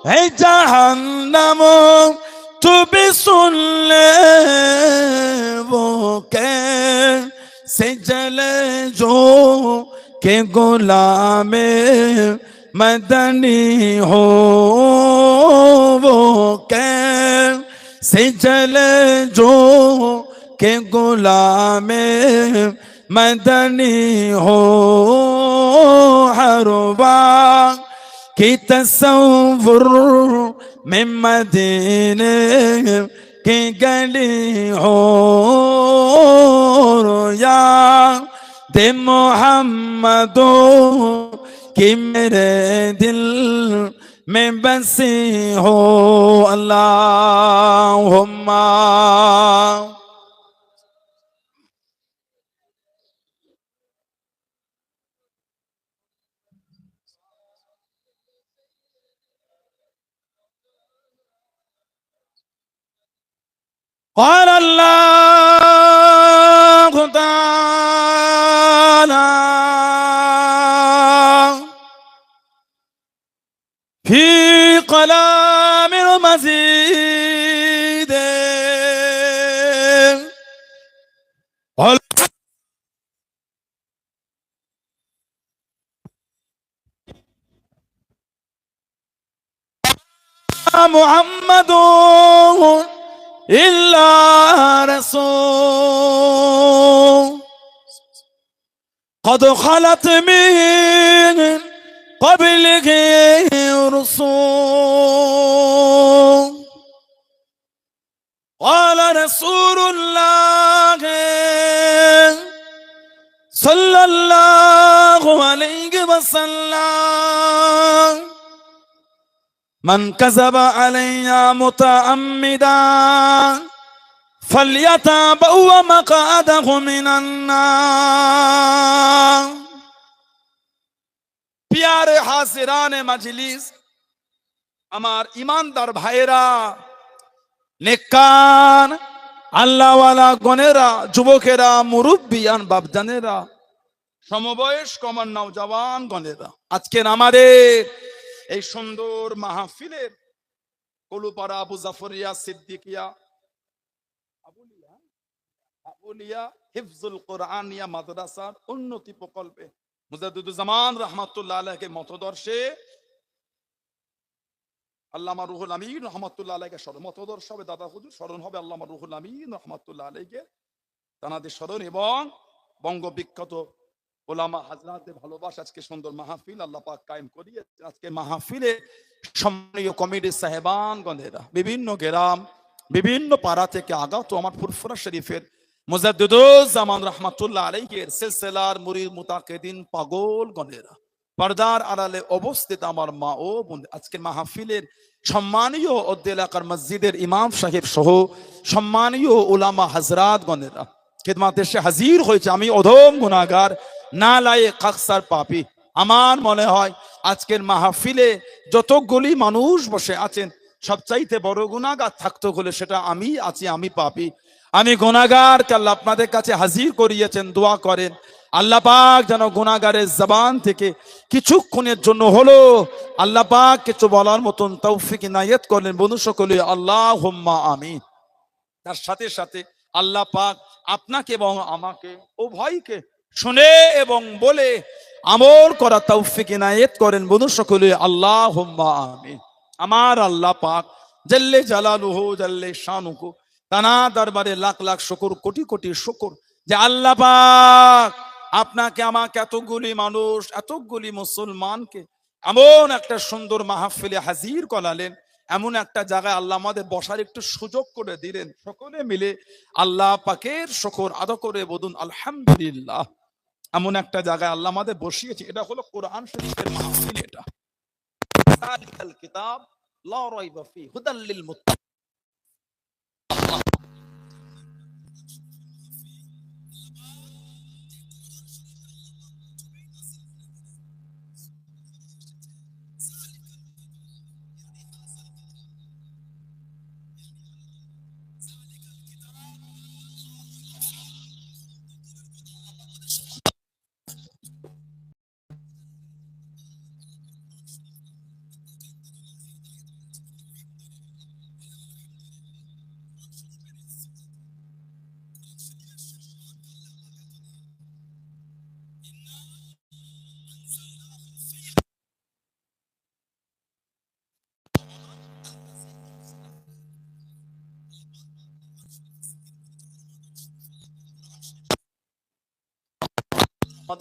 है जहन्नम तू भी सुन ले वो कैसे जले जो के गुलामे मदनी हो वो कैसे जले जो के गुलामे मदनी हो हर बार की तस्वुर में मदीने की गली हो या दे मोहम्मदो कि मेरे दिल में बसी हो अल्लाहुम्मा قال الله تعالى في كلام المزيد قال محمد إلا رسول قد خلت من قبله رسول قال رسول الله صلى الله عليه وسلم من كذب علي متعمدا فليتبوأ مقعده من النار प्यारे हाजिराने मजलिस আমার ইমানদার ভাইরা নেকান আল্লাহওয়ালা গণেরা যুবকেরা মুরব্বিয়ান বাপজানেরা সমবয়স্ক আমার নওজওয়ান গণেরা আজকের আমাদের এই সুন্দর মাহফিলের কলুপাড়া আবু জাফরিয়া সিদ্দিকিয়া আবুলিয়া হিফজুল কোরআনিয়া মাদ্রাসার উন্নতি প্রকল্পে মুজাদ্দিদুজ্জামান রাহমাতুল্লাহ আলাইহির মতদর্শে আল্লামা রুহুল আমিন রাহমাতুল্লাহ আলাইহির স্মরণ মতদর্শ হবে দাদা হুজুর স্মরণ হবে আল্লামা রুহুল আমিন রাহমাতুল্লাহ আলাইহির তানাদের স্মরণ এবং বঙ্গ বিখ্যাত ওলামা হাজরাতের ভালোবাসা আজকে সুন্দর মাহফিল আল্লাহ পাক কায়েম করিয়েছেন আজকে মাহফিলে সম্মানীয় কমিটির সাহেবান গণেরা বিভিন্ন গ্রাম বিভিন্ন পাড়া থেকে আগত আমার ফুরফুরা শরীফের মুজাদ্দিদুজ্জামান রাহমাতুল্লাহ আলাইহির সিলসিলার মুরিদ মুতাকিদিন পাগল গণেরা পর্দার আড়ালে অবস্থিত আমার মা ও বোন আজকে মাহফিলের সম্মানীয় অদ্য এলাকার মসজিদের ইমাম সাহেব সহ সম্মানীয় ওলামা হাজরাত গণেরা খিদমাতে এসে হাজির হয়েছে আমি অধম গুনাহগার নালায়েক কাকসার পাপী আমার মনে হয় আজকের মাহফিলে যতগুলি মানুষ বসে আছেন সবচাইতে বড় গুনাহগার থাকতো হলে সেটা আমি আছি আমি পাপী আমি গুনাহগারকে আল্লাহ আপনাদের কাছে হাজির করিয়েছেন দোয়া করেন আল্লাহ পাক যেন গুনাহগারের জবান থেকে কিছুক্ষণের জন্য হলো আল্লাহ পাক কিছু বলার মতন তৌফিক ইনায়েত করলেন বন্ধু সকলে আল্লাহুম্মা আমিন তার সাথে সাথে আল্লাহ পাক আপনাকে এবং আমাকে উভয়কে শুনে এবং বলে আমল করা তৌফিক ইনায়েত করেন বন্ধু সকলে আল্লাহুম্মা আমিন আমার আল্লাহ পাক জাল্লে জালালুহু জাল্লে শানুহু তানা দরবারে লাখ লাখ শুকর কোটি কোটি শুকর যে আল্লাহ পাক আপনাকে আমাকে এতগুলি মানুষ এতগুলি মুসলমানকে এমন একটা সুন্দর মাহফিলে হাজির করালেন এমন একটা জায়গায় আল্লাহ আমাদের বসার একটু সুযোগ করে দিলেন সকলে মিলে আল্লাহ পাকের শুকর আদা করে বলুন আলহামদুলিল্লাহ এমন একটা জায়গায় আল্লাহ আমাদের বসিয়েছে এটা হলো কোরআন শরীফের মাহফিল এটা যালিকাল কিতাব লা রাইবা ফি হুদাল লিল মুত্তাকিন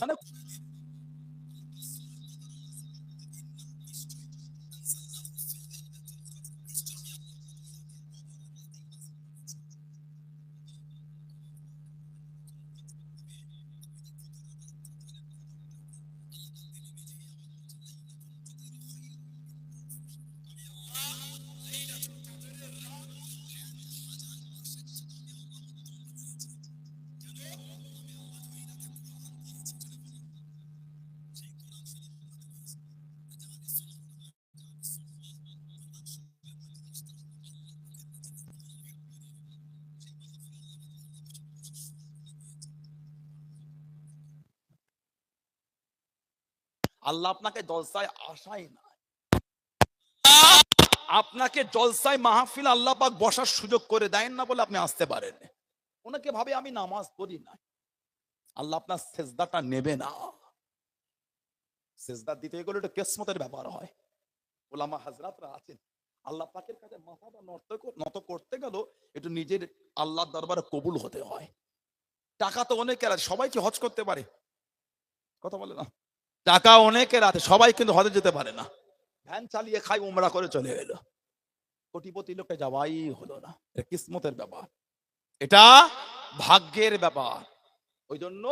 জানে আল্লাহ আপনাকে জলসায় আসাই না, আপনাকে জলসায় মাহফিল আল্লাহ পাক বসার সুযোগ করে দেন না বলে আপনি আসতে পারেন। ওনাকে ভাবে আমি নামাজ পড়ি না, আল্লাহ আপনার সেজদাটা নেবে না। সেজদা দিতে গেলে এটা কিসমতের ব্যাপার হয়। ওলামা হাজরাতরা আছেন, আল্লাহ পাকের কাছে মাথাটা নত করতে গেল একটু নিজের আল্লাহর দরবারে কবুল হতে হয়। টাকা তো অনেকের আছে, সবাই কি হজ করতে পারে? কথা বলে না। টাকা অনেকের আছে, সবাই কিন্তু হজে যেতে পারে না। ভ্যান চালিয়ে খাই, উমরা করে চলে এলো, কোটিপতি লোকে যাওয়াই হলো না। এটা কিসমতের ব্যাপার, এটা ভাগ্যের ব্যাপার। ওই জন্য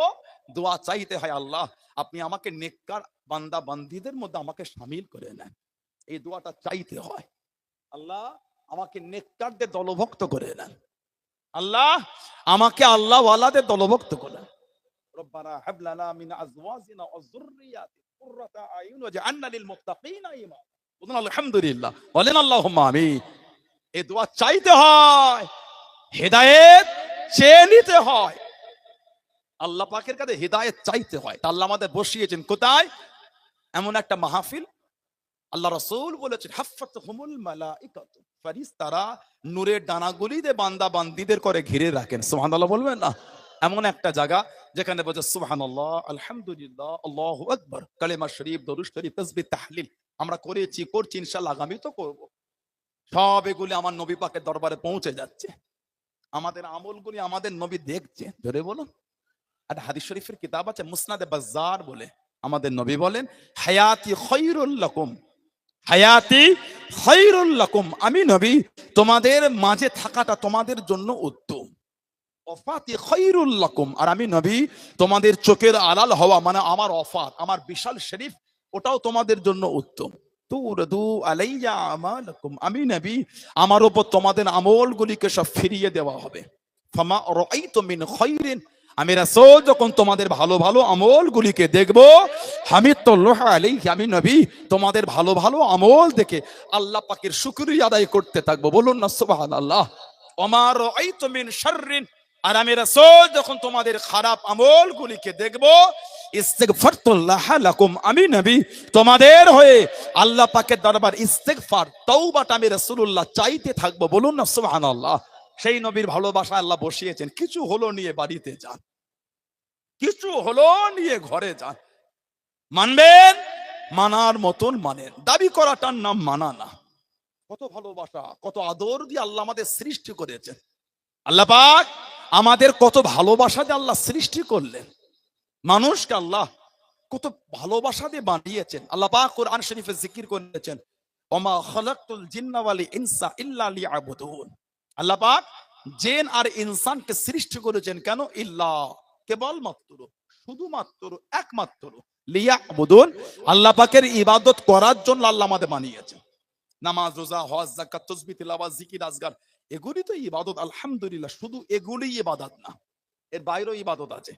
দোয়া চাইতে হয়, আল্লাহ আপনি আমাকে নেককার বান্দা বান্দীদের মধ্যে আমাকে শামিল করে নেন। এই দোয়াটা চাইতে হয়, আল্লাহ আমাকে নেককারদের দলভুক্ত করে নেন, আল্লাহ আমাকে আল্লাহ ওয়ালাদের দলভুক্ত করে নেন। রব্বানা হাব লানা মিন আজওয়াজিনা ওয়া যুররিয়াতিনা কুররাতা আয়ুন ওয়াজআলনা লিল মুত্তাকিনা ইমামা। বলুন আলহামদুলিল্লাহ, বলেন আল্লাহুম্মা আমিন। এই দোয়া চাইতে হয়, হেদায়েত চেয়ে নিতে হয়, আল্লাহ পাকের কাছে হেদায়েত চাইতে হয়। তা আল্লাহ আমাদের বসিয়েছেন কোথায়? এমন একটা মাহফিল, আল্লাহ রাসূল বলেছেন হাফফাতহুমুল মালাইকাতু, ফেরেশতারা নূরের ডানাগুলি দিয়ে বান্দা বান্দীদের করে ঘিরে রাখেন। সুবহানাল্লাহ বলবেন না? এমন একটা জায়গা যেখানে বলে সুবহানাল্লাহ, আলহামদুলিল্লাহ, আল্লাহু আকবার, কালিমা শরীফ, দরুদ শরীফ, তাসবিহ, তাহলিল আমরা করেছি, করছি, ইনশাআল্লাহ আগামী তো করব। সব এগুলি আমার নবী পাকের দরবারে পৌঁছে যাচ্ছে। আমাদের আমলগুলি আমাদের নবী দেখছে। ধরে বলুন, একটা হাদিস শরীফের কিতাব আছে মুসনাদে বাজ্জার বলে, আমাদের নবী বলেন হায়াতি খায়রুল লাকুম, হায়াতি খায়রুল লাকুম, আমি নবী তোমাদের মাঝে থাকাটা তোমাদের জন্য উত্তম। ওয়াফাতি খায়রুল লাকুম, আর আমি নবী তোমাদের চোখের আড়াল হওয়া মানে আমার ওয়াফাত, আমার বিশাল শরীফ, ওটাও তোমাদের জন্য উত্তম। তুরদু আলাইয়া আমালাকুম, আমি নবী আমার উপর তোমাদের আমলগুলিকে সব ফিরিয়ে দেওয়া হবে। ফামা রাআইতু মিন খায়রিন, আমি রাসূল যখন তোমাদের ভালো ভালো আমলগুলিকে দেখব, হামিদুল্লাহ আলাইহি, আমি নবী তোমাদের ভালো ভালো আমল দেখে আল্লাহ পাকের শুকরিয়া আদায় করতে থাকবো। বলুন না সুবহানাল্লাহ। ওমা রাআইতু মিন শাররিন, আর আমি রাসূল যখন তোমাদের খারাপ আমলগুলিকে দেখব, ইস্তিগফারতুল্লাহ লাকুম, আমি নবী তোমাদের হয়ে আল্লাহ পাকের দরবার ইস্তিগফার, তওবাটা আমি রাসূলুল্লাহ চাইতে থাকবো। বলুন না সুবহানাল্লাহ। সেই নবীর ভালোবাসা আল্লাহ বসিয়েছেন। কিছু হলো নিয়ে বাড়িতে যান, কিছু হলো নিয়ে ঘরে যান, মানবেন, মানার মতন মানেন, দাবি করাটার নাম মানা না। কত ভালোবাসা, কত আদর দিয়ে আল্লাহ আমাদের সৃষ্টি করেছেন। আল্লাহ পাক আমাদের কত ভালোবাসা দিয়ে আল্লাহ সৃষ্টি করলেন, মানুষকে আল্লাহ কত ভালোবাসা দিয়ে বানিয়েছেন। আল্লাহ পাক কোরআন শরীফে জিকির করেছেন ওমা খালাকতুল জিন্না ওয়াল ইনসা ইল্লা লিয়াবুদুন, আল্লাহ পাক জিন আর ইনসানকে সৃষ্টি করেছেন কেন? ইল্লা, কেবলমাত্র, শুধুমাত্র, একমাত্র, লিয়াবুদুন, আল্লাহ পাকের ইবাদত করার জন্য আল্লাহ আমাদের বানিয়েছেন। নামাজ, রোজা, হজ, যাকাত, তাসবিহ, তিলাওয়াত, জিকির, আজগার, এগুলি তো ইবাদত। আলহামদুলিল্লাহ, শুধু এগুলি ইবাদত না, এর বাইরেও ইবাদত আছে।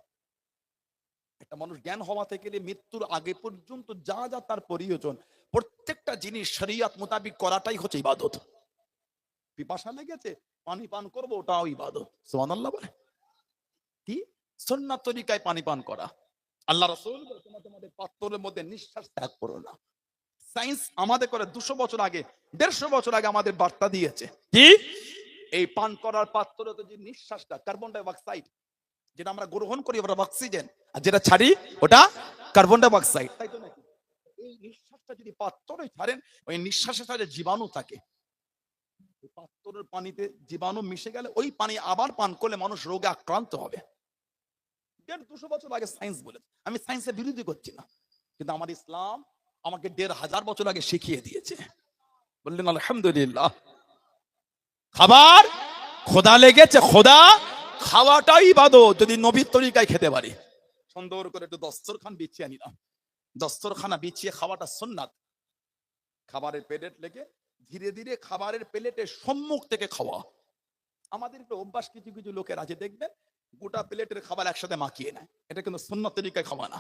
একটা মানুষ জ্ঞান হওয়া থেকে মৃত্যুর আগে পর্যন্ত যা যা তার প্রয়োজন, প্রত্যেকটা জিনিস শরীয়ত মোতাবিক করাটাই হচ্ছে ইবাদত। পিপাসা লেগেছে, পানি পান করবো, ওটাও ইবাদত। সুবহানাল্লাহ বলে কি? সুন্নাত তরিকায় পানি পান করা। আল্লাহ রাসূল তোমাদের পাত্রের মধ্যে নিঃশ্বাস ত্যাগ করো না। সায়েন্স আমাদের করে 200 বছর আগে, 150 বছর আগে আমাদের বার্তা দিয়েছে কি? এই পান করার পাত্রতে যে নিঃশ্বাসটা, কার্বন ডাই অক্সাইড, যেটা আমরা গ্রহণ করি ওটা অক্সিজেন, আর যেটা ছাড়ি ওটা কার্বন ডাই অক্সাইড, তাই তো নাকি? এই নিঃশ্বাসটা যদি পাত্রে ছাড়েন, ওই নিঃশ্বাসের সাথে জীবাণু থাকে, পাত্রের পানিতে জীবাণু মিশে গেলে ওই পানি আবার পান করলে মানুষ রোগে আক্রান্ত হবে। 150-200 বছর আগে সায়েন্স বলেছে। আমি সায়েন্সের বিরোধী করছি না, কিন্তু আমার ইসলাম আমাকে 1500 বছর আগে শিখিয়ে দিয়েছে। বললেন আলহামদুলিল্লাহ। খাবার খোদা লেগেছে, খোদা খাওয়াটাই ইবাদত যদি নবীর তরিকায় খেতে পারি। সুন্দর করে একটু দস্তরখান বিছিয়ে নিলাম, দস্তরখানা বিছিয়ে খাওয়াটা সুন্নাত। খাবারের প্লেট লেগে ধীরে ধীরে খাবারের প্লেটের সম্মুখ থেকে খাওয়া। আমাদের একটু অভ্যাস, কিছু কিছু লোকের আছে দেখবেন গোটা প্লেটের খাবার একসাথে মাখিয়ে নেয়, এটা কিন্তু সুন্নাত তরিকায় খাওয়া না।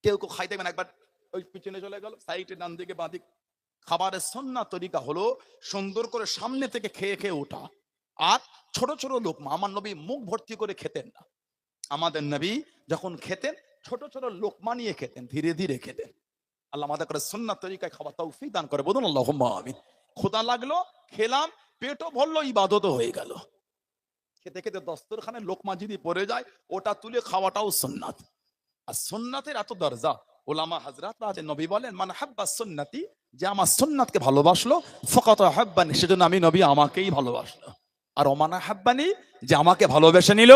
কেউ কেউ খাই দেখবেন একবার ওই পিছনে চলে গেল, সাইডে ডান দিকে বাঁ দিকে। খাবারের সুন্নাত তরিকা হলো সুন্দর করে সামনে থেকে খেয়ে খেয়ে ওঠা। আর ছোট ছোট লোকমা, আমার নবী মুখ ভর্তি করে খেতেন না। আমাদের নবী যখন খেতেন ছোট ছোট লোকমা নিয়ে খেতেন, ধীরে ধীরে খেতেন। আল্লাহ আমাদের করে সুন্নাত তরিকায় খাওয়া তৌফিক দান করে, বলুন আল্লাহুম্মা আমিন। ক্ষুধা লাগলো, খেলাম, পেটও ভরলো, ইবাদতও হয়ে গেল। খেতে খেতে দস্তরখানে লোকমা যদি পড়ে যায়, ওটা তুলে খাওয়াটাও সুন্নাত। আর সুন্নাতের এত দরজা, ওলামা হাজরাতরা আছে, নবী বলেন মান হাব্বা সুন্নতি, যে আমার সুন্নাতকে ভালোবাসলো, ফাকাত হাব্বানি, সেজন্য আমি নবী আমাকেই ভালোবাসলো। আর ওমানা হাব্বানি, যে আমাকে ভালোবেসে নিল,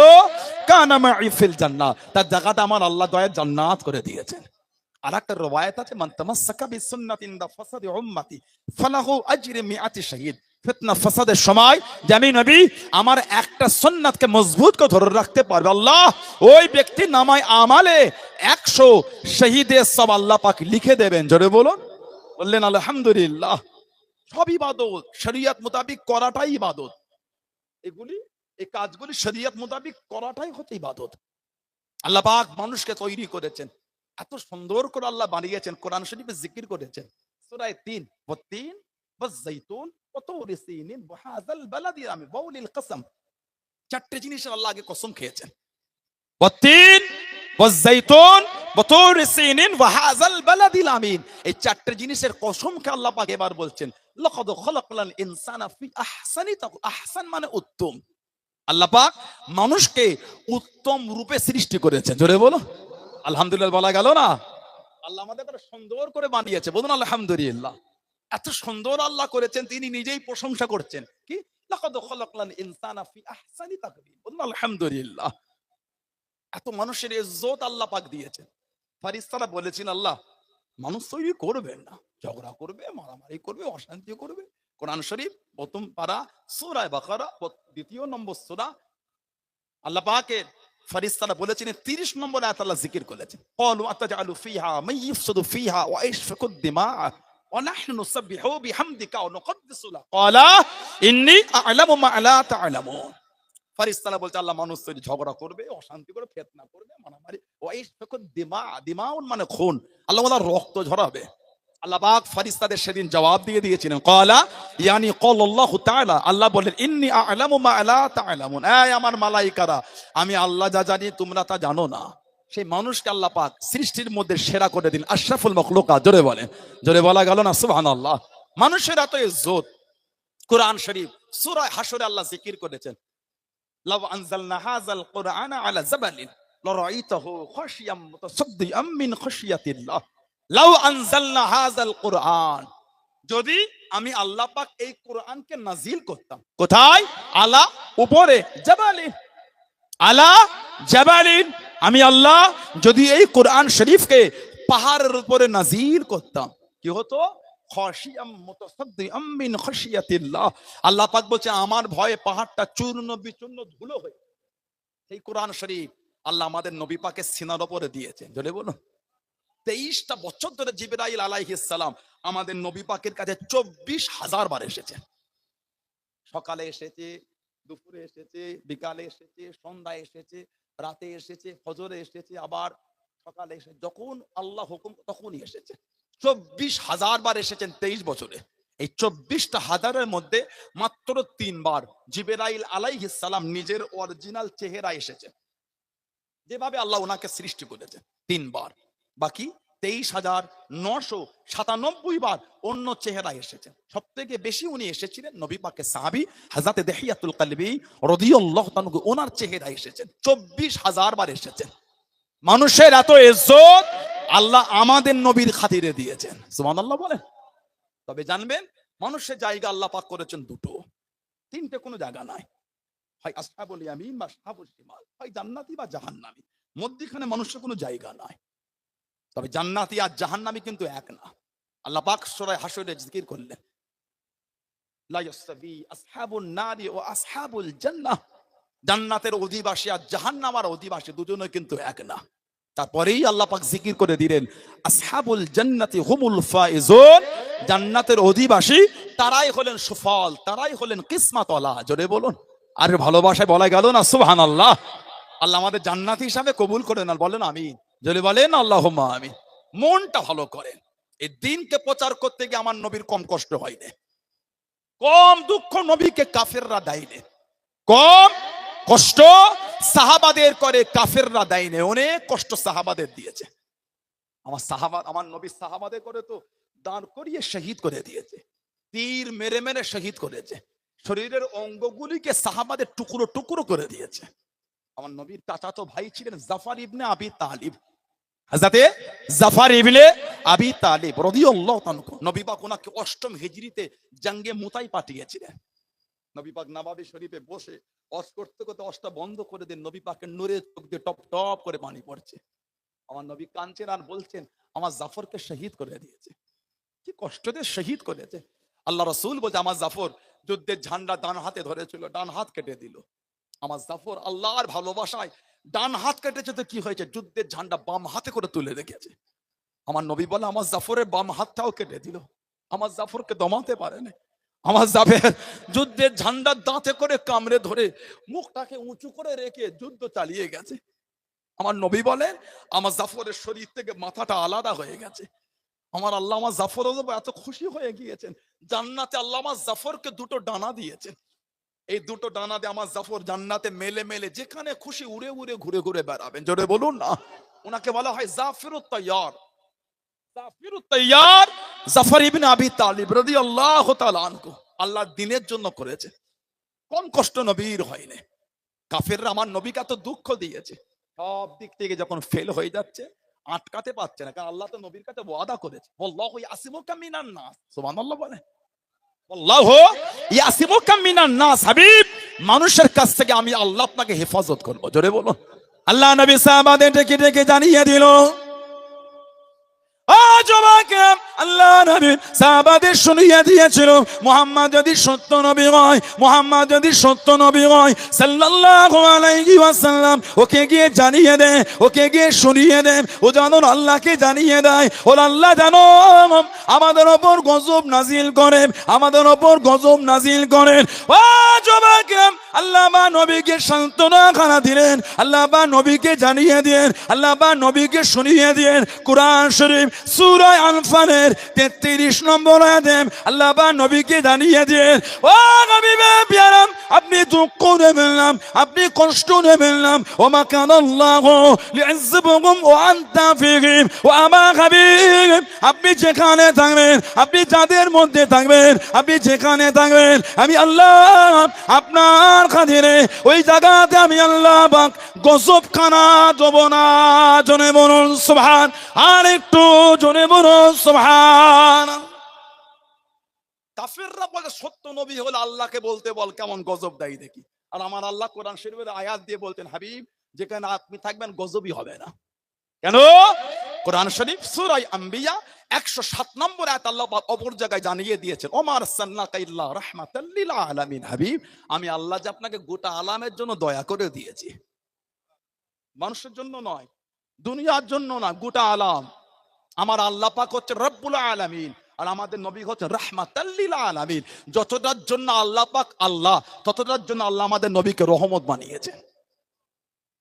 কানা মাই ফিল জান্নাহ, তার জায়গাটা আমার আল্লাহ দয়ার জান্নাত করে দিয়েছেন। আর একটা রওয়ায়াত আছে মান তামাসসাকা বিসুন্নাতি ইনদা ফাসাদি উম্মতি ফালাহু আজরু মিআতি শাহীদ। ফিতনা ফাসাদের সময় যে আমি নবী আমার একটা সুন্নাতকে মজবুত করে ধরে রাখতে পারবে, আল্লাহ ওই ব্যক্তি নামায় আমালে 100 শহীদের সব আল্লাহ পাক লিখে দেবেন। জোরে বলুন, বললেন আলহামদুলিল্লাহ। সব ইবাদত শরীয়ত মোতাবেক করাটাই ইবাদত। এগুলি, এই কাজগুলি শরীয়ত মোতাবেক করাটাই হচ্ছে ইবাদত। আল্লাহ পাক মানুষকে তৈরি করেছেন, এত সুন্দর করে আল্লাহ বানিয়েছেন। কোরআন শরীফে জিকির করেছেন সূরা 3 ওয়াত-তিন ওয়াজ-যাইতুন ওয়া তুরি সিনিন ওয়া হাযাল বালাদিল আমিন ওয়াউলিল কসম। চারটি জিনিসের আল্লাহ আগে কসম খেয়েছেন, ওয়াত-তিন ওয়াজ-যাইতুন ওয়া তুরি সিনিন ওয়া হাযাল বালাদিল আমিন। এই চারটি জিনিসের কসমকে আল্লাহ পাক এবার বলছেন লাকাদ খালাকনাল ইনসানা ফি আহসানি তাকওয়িম। আহসান মানে উত্তম। আল্লাহ পাক মানুষকে উত্তম রূপে সৃষ্টি করেছেন। জোরে বলো আলহামদুলিল্লাহ। বলা গেল না? আল্লাহ আমাদের সুন্দর করে বানিয়েছে, বলুন আলহামদুলিল্লাহ। এত সুন্দর আল্লাহ করেছেন, তিনি নিজেই প্রশংসা করছেন কি লাকাদ খালাকনাল ইনসানা ফি আহসানি তাকওয়িম, বলুন আলহামদুলিল্লাহ। এত মানুষের ইজ্জত আল্লাহ পাক দিয়েছেন। ফেরেশতারা বলেছেন আল্লাহ মানুষ তৈরি করবেন না, ঝগড়া করবে, মারামারি করবে, অশান্তি করবে। কোরআন শরীফ প্রথম পারা সূরা বাকারা 2 নম্বর সূরা, আল্লাহ পাকের ফেরেশতারা বলেছেন 30 নম্বর আয়াত আল্লাহ জিকির করেছেন, ক্বালু আতাজআলু ফিহা মান ইফসিদু ফিহা ওয়া ইয়াসফিকুদ দিমা ওয়া নাহনু নুসাব্বিহু বিহামদিকা ওয়া নুকদ্দিসু লাক ক্বালা ইন্নী আ'লামু মা লা তা'লামুন। ফেরেশতারা বলছে আল্লাহ মানুষ তৈরি, ঝগড়া করবে, অশান্তি করবে, ফিতনা করবে, মারামারি, ওয়া ইয়াসফিকুদ দিমা, দিমাউন মানে খুন, আল্লাহ ওয়ালা রক্ত ঝরাবে। আল্লাহ পাক ফেরেশতাদের সেদিন জবাব দিয়ে দিয়েছিলেন, ক্বালা ইয়ানি ক্বালাল্লাহু তাআলা, আল্লাহ বলেন ইন্নী আ'লামু মা লা তা'লামুন, এই আমার মালায়েকারা আমি আল্লাহ যা জানি তোমরা তা জানো না। সেই মানুষকে আল্লাহ পাক সৃষ্টির মধ্যে সেরা করে দিন, আশরাফুল মাখলুকাত। জোরে বলেন, জোরে বলা গেল না সুবহানাল্লাহ। মানুষের এত ইজ্জত, কোরআন শরীফ সূরা হাশরে আল্লাহ জিকির করেছেন, লাউ আনজালনা হাযাল কুরআনা আলা জাবালিন লারাআইতাহু খাশিয়াম মুতাসাদ্দিআম মিন খাশিয়াতিল্লাহ। লাউ আনজালনা হাযাল কুরআন, যদি আমি আল্লাহ পাক এই কোরআনকে নাজিল করতাম, কোথায়? আলা, উপরে, জাবালিন, আলা জাবালিন, আমি আল্লাহ যদি এই কোরআন শরীফকে পাহাড়ের উপরে নাজিল করতাম, কি হতো? খাশিয়াম মুতাসাদ্দিআম মিন খাশিয়াতিল্লাহ। আল্লাহ পাক বলছে আমার ভয়ে পাহাড়টা চূর্ণ বিচূর্ণ ধুলো হয়ে। এই কোরআন শরীফ আল্লাহ আমাদের নবী পাকের সিনার উপরে দিয়েছেন। জোরে বলুন। 23টা বছর ধরে জিবরাইল আলাইহিস সালাম আমাদের নবী পাকের কাছে 24,000 বার এসেছেন। সকালে এসেছে, দুপুরে এসেছে, বিকালে এসেছে, সন্ধ্যায় এসেছে, রাতে এসেছে, ফজরে এসেছে, আবার সকালে এসে যখন আল্লাহ হুকুম তখনই এসেছে। 24,000 বার এসেছেন 23 বছরে। এই 24,000-এর মধ্যে মাত্র 3 বার জিবরাইল আলাইহিস সালাম নিজের অরিজিনাল চেহারা এসেছে, যেভাবে আল্লাহ ওনাকে সৃষ্টি করেছে, 3 বার। বাকি 23,997 বার অন্য চেহারা এসেছেন। সব থেকে বেশি উনি এসেছিলেন নবী পাকের সাহাবী হযরত দিহিয়াতুল কলবী রাদিয়াল্লাহু তাআলা, ওনার চেহারা এসেছেন। 24,000 বার এসেছেন। মানুষের এত ইজ্জত আল্লাহ আমাদের নবীর খাতিরে দিয়েছেন, সুবহানাল্লাহ বলেন। তবে জানবেন মানুষের জায়গা আল্লাহ পাক করেছেন দুটো, তিনটে কোনো জায়গা নাই। হয় আসহাবুল ইয়ামিন বা আসহাবুল শিমাল, হয় জান্নাতি বা জাহান্নামী, মধ্যখানে মানুষের কোনো জায়গা নাই। তবে জান্নাতি আর জাহান্নামী কিন্তু এক না। আল্লাহ পাক সূরা হাশরে জিকির করলেন, লা ইয়াসতাবি আসহাবুন নারি ওয়া আসহাবুল জান্নাহ, জান্নাতের অধিবাসী আর জাহান্নামের অধিবাসী দুজনে কিন্তু এক না। তারপরেই আল্লাহ পাক জিকির করে দিলেন, আসহাবুল জান্নাতি হুমুল ফাইজুন, জান্নাতের অধিবাসী তারাই হলেন সুফল, তারাই হলেন কিসমতওয়ালা। জোরে বলুন। আর ভালোবাসায় বলা গেল না সুবহানাল্লাহ। আল্লাহ আমাদের জান্নাতি হিসাবে কবুল করে না, বলেন আমিন। জোরে বলেন আল্লাহুম্মা আমিন। মনটা ভালো করেন। এই দিনকে প্রচার করতে গিয়ে আমার নবীর কম কষ্ট হয়নি, কম দুঃখ নবীকে কাফেররা দেয়নি, কম কষ্ট সাহাবাদের করে কাফেররা দেয়নি। অনেক কষ্ট সাহাবাদের দিয়েছে। আমার নবী সাহাবাদের করে তো দাঁড় করিয়ে শহীদ করে দিয়েছে, তীর মেরে মেরে শহীদ করেছে, শরীরের অঙ্গগুলিকে সাহাবাদের টুকরো টুকরো করে দিয়েছে। আমার নবীর চাচাতো ভাই ছিলেন জাফর ইবনে আবি তালিব, হযরতে জাফর ইবনে আবি তালিব রাদিয়াল্লাহু তাআলা। নবী পাক ওনাকে ৮ম হিজরিতে জঙ্গে মুতাই পাঠিয়েছিলেন। নবী পাক নবাবী শরীফে বসে অস করতে করতে অসটা বন্ধ করে দেন, নবী পাকের নূরের চোখ দিয়ে টপ টপ করে পানি পড়ছে। আমার নবী কাঁদছেন আর বলছেন, আমার জাফরকে শহীদ করে দিয়েছে। কি কষ্ট দিয়ে শহীদ করেছে। আল্লাহ রাসূল বলছে, আমার জাফর যুদ্ধের ঝান্ডা ডান হাতে ধরেছিল, ডান হাত কেটে দিল। আমার জাফর আল্লাহর ভালোবাসায় ডান হাত কেটেছে, তো কি হয়েছে, যুদ্ধের ঝান্ডা বাম হাতে করে তুলে রেখেছে। আমার নবী বলে, আমার জাফরের বাম হাতটাও কেটে দিল। আমার জাফরকে দমাতে পারে না। আমার জাফর যুদ্ধের ঝান্ডা দাঁতে করে কামড়ে ধরে মুখটাকে উঁচু করে রেখে যুদ্ধ চালিয়ে গেছে। আমার নবী বলেন, আমার জাফরের শরীর থেকে মাথাটা আলাদা হয়ে গেছে। আমার আল্লাহ আমার জাফর এত খুশি হয়ে গিয়েছেন, জান্নাতে আল্লাহ আমার জাফরকে দুটো ডানা দিয়েছেন। এই দুটো ডানা দিয়ে আমার জাফর জান্নাতে মেলে মেলে যেখানে খুশি উড়ে উড়ে ঘুরে ঘুরে বেড়াবেন। জোরে বলুন না। ওনাকে বলা হয় জাফিরুত তাইয়ার। জাফিরুত তাইয়ার জাফর ইবনে আবি তালিব রাদিয়াল্লাহু তাআলা আনহু। আল্লাহ দ্বীনের জন্য করেছে, কম কষ্ট নবীর হয়নি। কাফেররা আমার নবীকে এত দুঃখ দিয়েছে, সব দিক থেকে যখন ফেল হয়ে যাচ্ছে আটকাতে পারছে না, কারণ আল্লাহ তো নবীর কাছে ওয়াদা করেছে, আল্লাহু ইয়াসিমুকা মিনান নাস। সুবহানাল্লাহ বলে, আল্লাহু ইয়াসিমুকা মিনান নাস। হাবিব, মানুষের কাছ থেকে আমি আল্লাহ আপনাকে হেফাজত করব। জোরে বলো। আল্লাহ নবী সাহাবাদের ডেকে ডেকে জানিয়ে দিল, আল্লাহ নবী সাহাবাদের শুনিয়ে দিয়েছিল, মুহাম্মদ যদি সত্য নবী হয়, মুহাম্মদ যদি সত্য নবী হয় সাল্লাল্লাহু আলাইহি ওয়াসাল্লাম, ওকে গিয়ে জানিয়ে দে, ওকে গিয়ে শুনিয়ে দে, ও জানো আল্লাহকে জানিয়ে দেয়, ও আল্লাহ জানো আমাদের ওপর গজব নাজিল করেন, আমাদের ওপর গজব নাজিল করেন। ও যুবকেরা, আল্লাহ বা নবীকে সান্ত্বনা খানা দিলেন, আল্লাহ বা নবীকে জানিয়ে দিলেন, আল্লাহ বা নবীকে শুনিয়ে দিলেন। কুরআন শরীফ সূরা আনফালের 33 নম্বর আয়াতে আল্লাহ বা নবীকে জানিয়ে দিলেন, ও নবী প্যারা, আপনি দুঃখ নেবেন না, আপনি কষ্ট নেবেন না। ও মা কানাল্লাহু লিউযিবুকুম ওয়া আনতা ফীহিম, ও আমার হাবিব, আপনি যেখানে থাকবেন, আপনি যাদের মধ্যে থাকবেন, আপনি যেখানে থাকবেন, আমি আল্লাহ আপনার খাতিরে ওই জায়গাতে আমি আল্লাহ পাক গজব খানা দেব না। জোরে বলুন সুবহান। আর একটু জোরে বলুন সুবহান। কাফেররা বলে, সত্য নবী হলে আল্লাহকে বলতে বল কেমন গজব দেয় দেখি। আর আমার আল্লাহ কোরআন শরীফের আয়াত দিয়ে বলতেন, হাবিব যেখানে আপনি থাকবেন গজবই হবে না। কেন? কোরআন শরীফ সূরা আম্বিয়া 107 নম্বর আয়াত আল্লাহ পাক অপর জায়গায় জানিয়ে দিয়েছেন, ওমা আরসালনাকা ইল্লা রাহমাতাল লিল আলামিন। হাবিব, আমি আল্লাহ যে আপনাকে গোটা আলামের জন্য দয়া করে দিয়েছি, মানুষের জন্য নয়, দুনিয়ার জন্য না, গোটা আলাম। আমার আল্লাহ পাক হচ্ছে রব্বুল আলামিন, আর আমাদের নবী হচ্ছে রাহমাতাল লিল আলামিন। যতটার জন্য আল্লাহ পাক আল্লাহ, ততটার জন্য আল্লাহ আমাদের নবীকে রহমত বানিয়েছেন।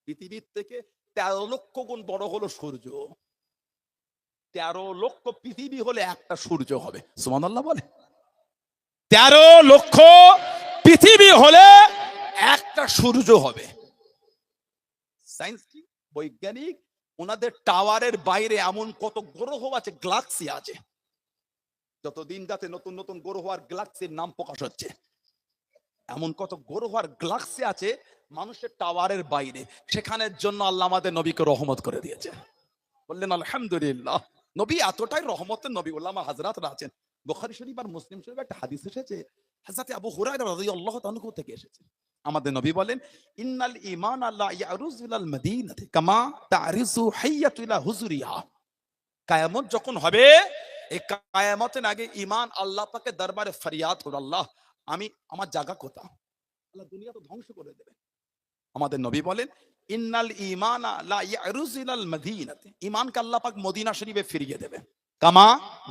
পৃথিবীর থেকে 13 লক্ষ গুণ বড় হলো সূর্য। 13 লক্ষ পৃথিবী হলে একটা সূর্য হবে। সুবহানাল্লাহ বলে। 13 লক্ষ পৃথিবী হলে একটা সূর্য হবে। সায়েন্স কি, বৈজ্ঞানিক ওনাদের টাওয়ারের বাইরে এমন কত গ্রহ আছে, গ্যালাক্সি আছে। যতদিন যাতে নতুন নতুন গ্রহ আর গ্যালাক্সির নাম প্রকাশ হচ্ছে, এমন কত গ্রহ আর গ্যালাক্সি আছে মানুষের টাওয়ারের বাইরে। সেখানের জন্য আল্লাহ আমাদের নবীকে রহমত করে দিয়েছে। বললেন আলহামদুলিল্লাহ। নবী এতটাই রহমতের নবী, উলামা হাজরাতরা আছেন, বুখারী শরীফ আর মুসলিম শরীফ একটা হাদিস এসেছে, হযরত আবু হুরায়রা রাদিয়াল্লাহু তাআলা থেকে এসেছে। আমাদের নবী বলেন, ইন্নাল ঈমান লা ইয়ারুযু ইলাল মাদিনাতি কামা তারিযু হাইয়াতু ইলা হুজুরিহা। কিয়ামত যখন হবে, এই কিয়ামতের আগে ঈমান আল্লাহ পাকের দরবারে ফরিয়াদ করে, আল্লাহ আমি আমার জায়গা কোথায়? আল্লাহ দুনিয়া তো ধ্বংস করে দেবে। আমাদের নবী বলেন, ইন্নাল ঈমানা লা ইয়ারুযু ইলাল মাদিনাতি, ঈমানকে আল্লাহ পাক মদিনা শরীফে ফিরিয়ে দেবে। কামা,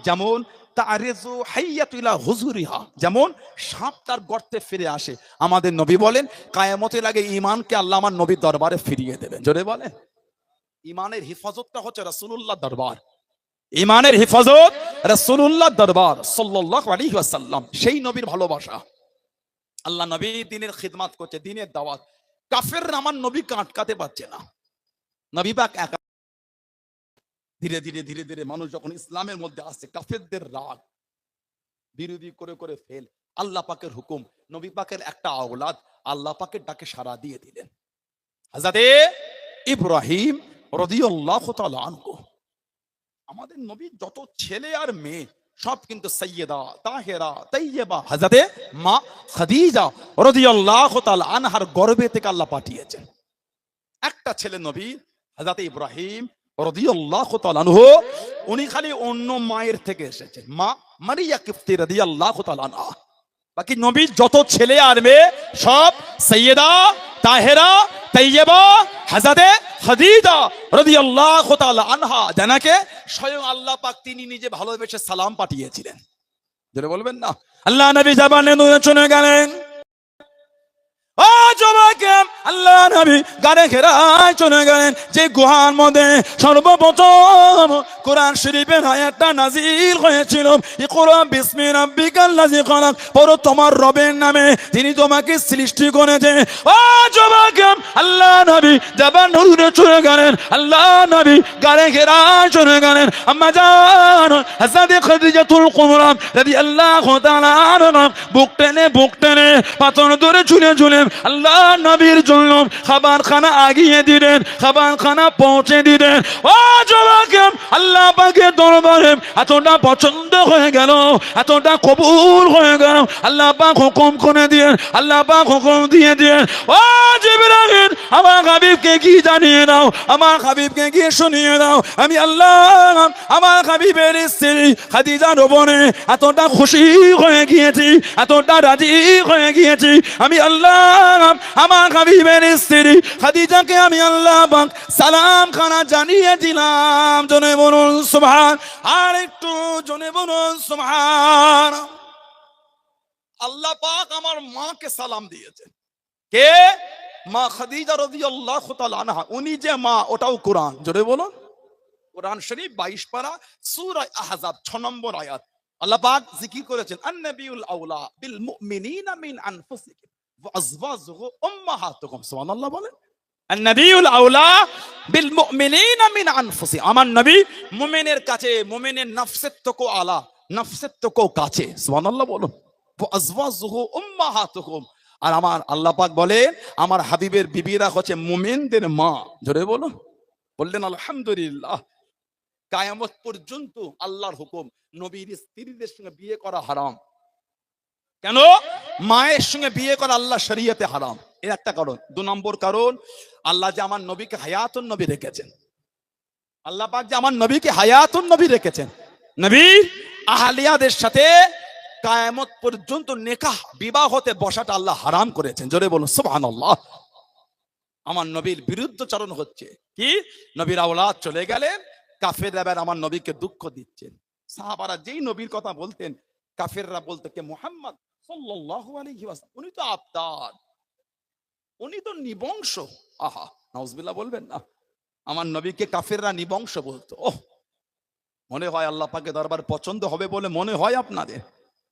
যেমন তারিযু হাইয়াতু ইলা হুজুরিহা, যেমন সাপ তার গর্তে ফিরে আসে। আমাদের নবী বলেন, কিয়ামতের আগে ঈমানকে আল্লাহ আমার নবীর দরবারে ফিরিয়ে দেবেন। জোরে বলেন। ঈমানের হিফাজতটা হচ্ছে রাসূলুল্লাহ দরবার। ঈমানের হিফাজত রাসূলুল্লাহ দরবার সাল্লাল্লাহু আলাইহি ওয়াসাল্লাম। সেই নবীর ভালোবাসা। আল্লাহ নবী দ্বীনের খিদমত করছে, দ্বীনের দাওয়াত। কাফেররা আমার নবীকে আটকাতে পারছে না। নবী পাক একা। ধীরে ধীরে ধীরে ধীরে মানুষ যখন ইসলামের মধ্যে আসছে, কাফেরদের রাগ বিরোধী করে করে ফেল। আল্লাহ পাকের হুকুম, নবী পাকের একটা আওলাদ আল্লাহ পাকের ডাকে সাড়া দিয়ে দিলেন, হযরতে ইব্রাহিম রাদিয়াল্লাহু তাআলা আনহু। আমাদের নবী যত ছেলে আর মেয়ে সব কিন্তু সাইয়্যিদা তাহেরা তাইয়্যিবা হযরতে মা খাদিজা রাদিয়াল্লাহু তাআলা আনহার গর্ভে থেকে আল্লাহ পাঠিয়েছেন। একটা ছেলে নবী হযরতে ইব্রাহিম রাদিয়াল্লাহু তাআলা আনহু, উনি খালি অন্য মায়ের থেকে এসেছেন, মা মারিয়া কিফতি রাদিয়াল্লাহু তাআলা আনহা। বাকি নবী যত ছেলে আর মেয়ে সব সাইয়্যিদা তাহেরা তাইয়্যিবা হযরতে খাদিজা রাদিয়াল্লাহু তাআলা আনহা, জানাকে স্বয়ং আল্লাহ পাক তিনি নিজে ভালোবেসে সালাম পাঠিয়েছিলেন। যেটা বলবেন না, আল্লাহ নবী জবানে নুরে শুনে গেলেন। ও জবাকে আল্লাহ নবী গানে ঘেরায় চলে গেলেন। যে গুহার মধ্যে সর্বপ্রথম কোরআন শরীফের আয়াতটা নাজিল হয়েছিল, ইকরা বিসমি রাব্বিকাল্লাযী খালাক, পড়ো তোমার রবের নামে তিনি তোমাকে সৃষ্টি করেছে। ও জবাকে আল্লাহ নবী জবান নুরে চলে গেলেন। আল্লাহ নবী গানে ঘেরায় চলে গেলেন। আম্মা জান হযরত খাদিজাতুল কুবরা রাদিয়াল্লাহু তাআলা আনহা বুক টেনে পাথর ধরে ঝুলে ঝুলে আল্লাহ নবীর জন্য খাবার খানা আগিয়ে দিলেন, খাবার খানা পৌঁছে দিলেন। ও জবাকে আল্লাহ পাকের দরবারে এতটা পছন্দ হয়ে গেল, এতটা কবুল হয়ে গেল, আল্লাহ পাক হুকুম করে দিলেন, আল্লাহ পাক হুকুম দিয়ে দিলেন, ও জিবরাইল আমার হাবিবকে কি জানিয়ে দাও, আমার হাবিবকে কি শুনিয়ে দাও, আমি আল্লাহ আমার হাবিবের স্ত্রী খাদিজার উপরে এতটা খুশি হয়ে গিয়েছি, এতটা রাজি হয়ে গিয়েছি, আমি আল্লাহ আমার হাবিবের স্ত্রী খাদিজাকে আমি আল্লাহ পাক সালাম খানা জানিয়ে দিলাম। জনে বলুন সুবহান, আর একটু জনে বলুন সুবহান। আল্লাহ পাক আমার মাকে সালাম দিয়েছেন। কে? মা খাদিজা রাদিয়াল্লাহু তাআলা আনহা। উনি যে মা, ওটাও কোরআন। জোরে বলুন। কোরআন শরীফ 22 পারা সূরা আহজাব 6 নম্বর আয়াত আল্লাহ পাক জিকির করেছেন, আন-নাবিয়ুল আউলা বিল মুমিনিনা মিন আনফুসিহিম ওয়া আজওয়াজুহু উম্মাহাতুহুম। সুবহানাল্লাহ বলেন। আন-নাবিয়ুল আউলা বিল মুমিনিনা মিন আনফুসিহিম, আমার নবী মুমিনের কাছে, মুমিনের নফসের থেকেও আলা, নফসের থেকেও কাছে। সুবহানাল্লাহ বলুন। ওয়া আজওয়াজুহু উম্মাহাতুহুম, আর আমার আল্লাহ পাক বলেন আমার হাবিবের বিবিরা হচ্ছে মুমিনদের মা। জোরে বলুন। বললেন আলহামদুলিল্লাহ। কিয়ামত পর্যন্ত আল্লাহর হুকুম, নবীর স্ত্রীদের সঙ্গে বিয়ে করা হারাম। কেন? মায়ের সঙ্গে বিয়ে করা আল্লাহ শরীয়তে হারাম। এর একটা কারণ। 2 নম্বর কারণ, আল্লাহ যে আমার নবীকে হায়াতুন নবী রেখেছেন, আল্লাহ পাক যে আমার নবীকে হায়াতুন নবী রেখেছেন, নবী আহলিয়াদের সাথে কিয়ামত পর্যন্ত নিকাহ বিবাহ হতে বসাটা আল্লাহ হারাম করেছেন। জোরে বলুন সুবহানাল্লাহ। আমার নবীর বিরুদ্ধচারণ হচ্ছে। কি? নবীর আওলাদ চলে গেলেন, কাফেররা এবার আমার নবীকে দুঃখ দিচ্ছেন। সাহাবারা যেই নবীর কথা বলতেন, কাফেররা বলতো কে মুহাম্মদ সাল্লাল্লাহু আলাইহি ওয়াসাল্লাম, উনি তো আবতার, উনি তো নিবংশ। আহা, নাউজুবিল্লাহ বলবেন না। আমার নবীকে কাফেররা নিবংশ বলতো। ওহ, মনে হয় আল্লাহ পাকের দরবার পছন্দ হবে বলে মনে হয় আপনাদের,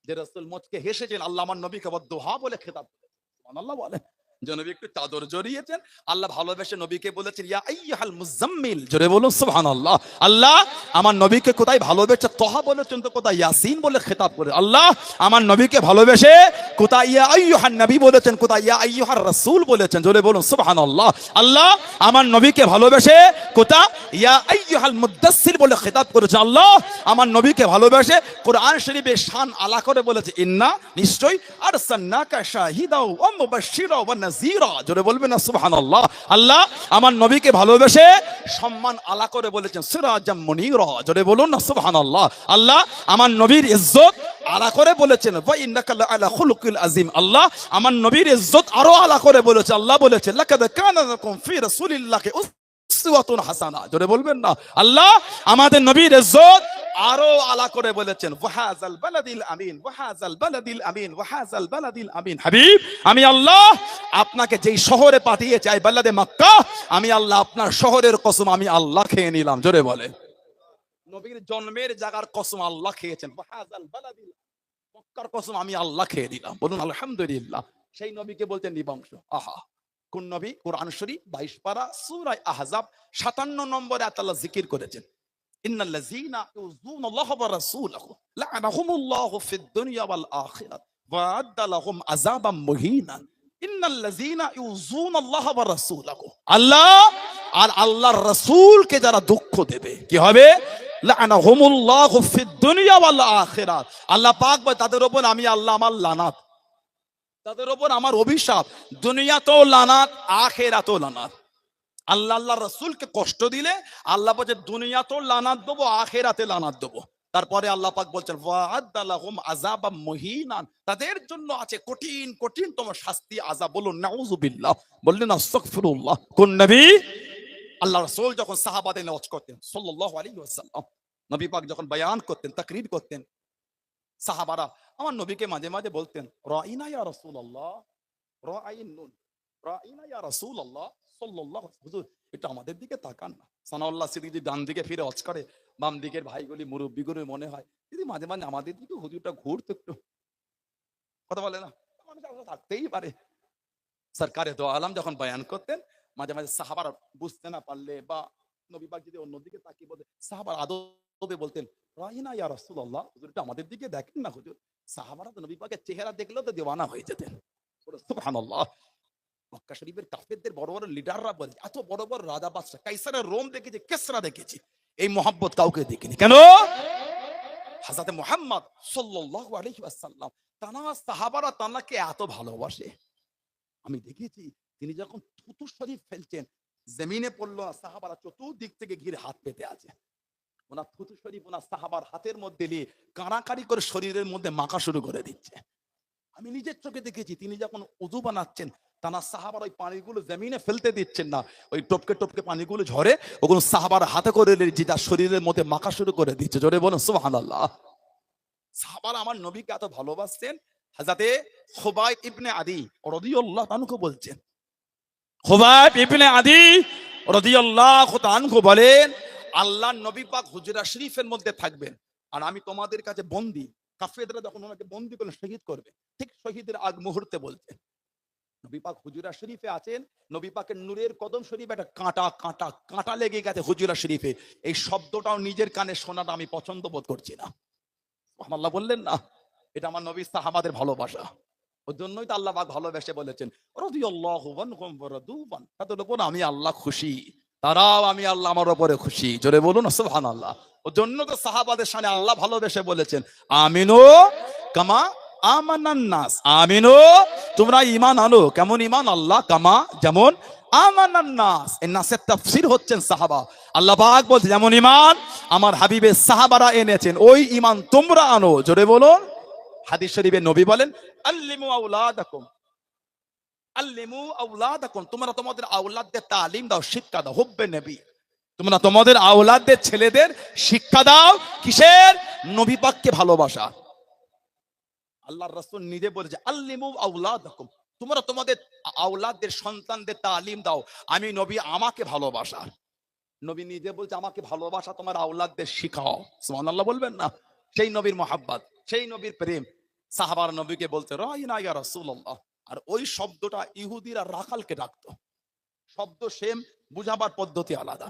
যে রাসূল মুচকে হেসেছেন, আল্লাহ আমার নবীকে বদদুহা বলে খেতাব করেছেন। সুবহানাল্লাহ বলেন। যে নবী একটু চাদর জড়িয়েছেন, আল্লাহ ভালোবেসে নবীকে বলেছেন ইয়া আইয়ুহাল মুজাম্মিল। জোরে বলুন সুবহানাল্লাহ। আল্লাহ আমার নবীকে কোথায় ভালোবেসে তহা বলেছেন, তো কোথায় ইয়াসিন বলে খেতাব করে। আল্লাহ আমার নবীকে ভালোবেসে কোথায় ইয়া আইয়ুহান নবী বলেছেন, কোথায় ইয়া আইয়ুহার রাসূল বলেছেন। জোরে বলুন সুবহানাল্লাহ। আল্লাহ আমার নবীকে ভালোবেসে কোথায় ইয়া আইয়ুহাল মুদাসসির বলে খেতাব করেছে। আল্লাহ আমার নবীকে ভালোবেসে কোরআন শরীফে শান আলা করে বলেছে, ইন্না নিশ্চয় আরসালনাকা শাহিদাও ওয়া মুবাশশিরা ওয়া নাযীরা, জোরে বলবেন না সুবহানাল্লাহ। আল্লাহ আমার নবীকে ভালোবেসে সম্মান আলা করে বলেছেন সিরাজাম মুনীরা, জোরে বলুন না সুবহানাল্লাহ। আল্লাহ আমার নবীর ইজ্জত আলা করে বলেছেন ওয়া ইন্নাকা লাআলা খুলুকিল আযীম। আল্লাহ আমার নবীর ইজ্জত আরো আলা করে বলেছে। আল্লাহ বলেছেন লাকাদ কানা লাকুম ফি রাসূলিল্লাহি উসওয়াতুন হাসানা, জোরে বলবেন না। আল্লাহ আমাদের নবীর ইজ্জত আরো আলা করে বলেছেন ওয়াহাযাল বালাদিল আমিন, ওয়াহাযাল বালাদিল আমিন, ওয়াহাযাল বালাদিল আমিন। হাবিব আমি আল্লাহ আপনাকে যেই শহরে পাঠিয়েছি এই বালাদে মক্কা, আমি আল্লাহ আপনার শহরের কসম আমি আল্লাহ খেয়ে নিলাম, জোরে বলে। নবীর জন্মের জায়গার কসম আল্লাহ খেয়েছেন, ওয়াহাযাল বালাদিল মক্কার কসম আমি আল্লাহ খেয়ে দিলাম, বলুন আলহামদুলিল্লাহ। সেই নবীকে বলতেন নিবংশ। আহা কোন নবী? কোরআন শরীফ 22 পারা সূরা আহজাব 57 নম্বরে আল্লাহ জিকির করেছেন ইন্নাল্লাযীনা ইউযুনাল্লাহা ওয়া রাসূলাহু লা'আনাহুমুল্লাহু ফিদ দুনিয়া ওয়াল আখিরাত ওয়া আ'আদ্দা লাহুম আযাবাম মুহিনান। ইন্নাল্লাযীনা ইউযুনাল্লাহা ওয়া রাসূলাহু, আল্লাহ আর আল্লাহর রাসূলকে যারা দুঃখ দেবে কি হবে? লা'আনাহুমুল্লাহু ফিদ দুনিয়া ওয়াল আখিরাত, আল্লাহ পাক বলে তাদের উপর আমি আল্লাহ আমার লানাত, তাদের উপর আমার অভিশাপ, দুনিয়াতেও লানাত আখিরাতেও লানাত। আল্লাহ আল্লাহ রাসূলকে কষ্ট দিলে আল্লাহ বলছে দুনিয়াতেও লানাত দেবো আখিরাতে লানাত দেবো। তারপরে আল্লাহ পাক বলছেন ওয়া'আদ্দা লাহুম আযাবাম মুহিনান, তাদের জন্য আছে কঠিন কঠিনতম শাস্তি আযাব। বলুন নাউযুবিল্লাহ, বললেন আস্তাগফিরুল্লাহ। কোন নবী? আল্লাহ রাসূল যখন সাহাবাদের ওয়াজ করতেন সাল্লাল্লাহু আলাইহি ওয়াসাল্লাম, নবী পাক যখন বয়ান করতেন তাকরীর করতেন, সাহাবারা আমার নবীকে মাঝে মাঝে বলতেন রাইনা ইয়া রাসূলুল্লাহ, রাইনুন রাইনা ইয়া রাসূলুল্লাহ সাল্লাল্লাহু, হুজুর এটা আমাদের দিকে তাকান না। সানাউল্লাহ সিদ্দিকী ডান দিকে ফিরে ওয়াজ করে, বাম দিকের ভাইগুলি মুরব্বিগুলো মনে হয় যদি মাঝে মাঝে আমাদের দিকে হুজুরটা ঘুরতে একটু, কথা বলে না, মানুষ আসলে থাকতেই পারে। সরকারে দো আলম যখন বয়ান করতেন মাঝে মাঝে সাহাবারা বুঝতে না পারলে বা নবী পাক যদি অন্যদিকে তাকিয়ে বলতেন, সাহাবার আদবে বলতেন রাইনা ইয়া রাসূলুল্লাহ, হুজুর এটা আমাদের দিকে দেখেন না হুজুর। সাহাবারা তো নবী পাকের চেহারা দেখলেও তো দিওয়ানা হয়ে যেতেন, সুবহানাল্লাহ। মক্কা শরীফের কাফেরদের বড় বড় লিডাররা বলে এত বড় বড় রাজা বাদশা কাইসারের রোম দেখেছি, কিসরা দেখেছি, এই মোহাব্বত কাউকে দেখিনি। কেন? হযরত মুহাম্মদ সাল্লাল্লাহু আলাইহি ওয়াসাল্লাম তানা সাহাবারা তানাকে এত ভালোবাসে। আমি দেখেছি তিনি যখন থুতু শরীফ ফেলছেন জমিনে পড়লো, সাহাবারা চতুর্দিক থেকে ঘিরে হাত পেতে আছে। ওনার থুতু শরীফ ওনার সাহাবার হাতের মধ্যে নিয়ে কাড়াকাড়ি করে শরীরের মধ্যে মাখা শুরু করে দিচ্ছে। আমি নিজের চোখে দেখেছি তিনি যখন উযু বানাচ্ছেন তানার সাহাবার ওই পানিগুলো জমিনে ফেলতে দিচ্ছেন না, ওই টপকে টপকে পানিগুলো ঝরে ওগুলো সাহাবার হাতে করে তার শরীরের মধ্যে মাখা শুরু করে দিচ্ছে, জোরে বলুন সুবহানাল্লাহ। সাহাবারা আমার নবীকে এত ভালোবাসতেন। হযরতে খুবাইব ইবনে আদি রাদিয়াল্লাহু আনহু বলছেন, খুবাইব ইবনে আদি রাদিয়াল্লাহু আনহু বলেন আল্লাহর নবী পাক হুজরা শরীফের মধ্যে থাকবেন আর আমি তোমাদের কাছে বন্দী। কাফেররা যখন ওনাকে বন্দী করে শহীদ করবে ঠিক শহীদের আগ মুহূর্তে বলছেন নবী পাক হুজরা শরীফে আছেন, নবী পাকের নূরের কদম শরীফে একটা কাঁটা কাঁটা কাঁটা লেগে গেছে হুজরা শরীফে। এই শব্দটাও নিজের কানে শোনাটা আমি পছন্দ বোধ করছি না। আল্লাহ বললেন না এটা আমার নবী সাহাবাদের ভালোবাসা, ওর জন্যই তো আল্লাহ পাক ভালোবেসে বলেছেন রাদিয়াল্লাহু আনহুম ওয়া রাদু আন, তাদের উপর আমি আল্লাহ খুশি, তারাও আমি আল্লাহ আমার উপরে খুশি, জোরে বলুন সুবহানাল্লাহ। ওর জন্য তো সাহাবাদের সামনে আল্লাহ ভালোবেসে বলেছেন আমিনু কামা আমানান নাস, আমিনু তোমরা ঈমান আনো, কেমন ঈমান? আল্লাহ কামা যেমন আমানান নাস, এই নাসের তাফসীর হচ্ছেন সাহাবা। আল্লাহ পাক বলতে যেমন ঈমান আমার হাবিবের সাহাবারা এনেছেন ওই ঈমান তোমরা আনো, জোরে বলুন। হাদিস শরীফে নবী বলেন আল্লিমু আওলাদাকুম, আল্লিমু আওলাদাকুম, তোমরা তোমাদের আওলাদদের তালিম দাও, শিক্ষা দাও, হুব্বে নবী, তোমরা তোমাদের আওলাদদের ছেলেদের শিক্ষা দাও কিসের? নবী পাককে ভালোবাসা। আল্লাহর রাসূল নিজে বলেছে আল্লিমু আওলাদাকুম, তোমরা তোমাদের আওলাদদের সন্তানদের তালিম দাও আমি নবী আমাকে ভালোবাসা। নবী নিজে বলছে আমাকে ভালোবাসা তোমার আওলাদদের শিখাও, সুবহানাল্লাহ বলবেন না। সেই নবীর মোহাব্বত, সেই নবীর প্রেম সাহাবার নবীকে বলতে রাইনা ইয়া রাসূলুল্লাহ। আর ওই শব্দটা ইহুদিরা রাখালকে ডাকতো, শব্দ সেম, বুঝাবার পদ্ধতি আলাদা।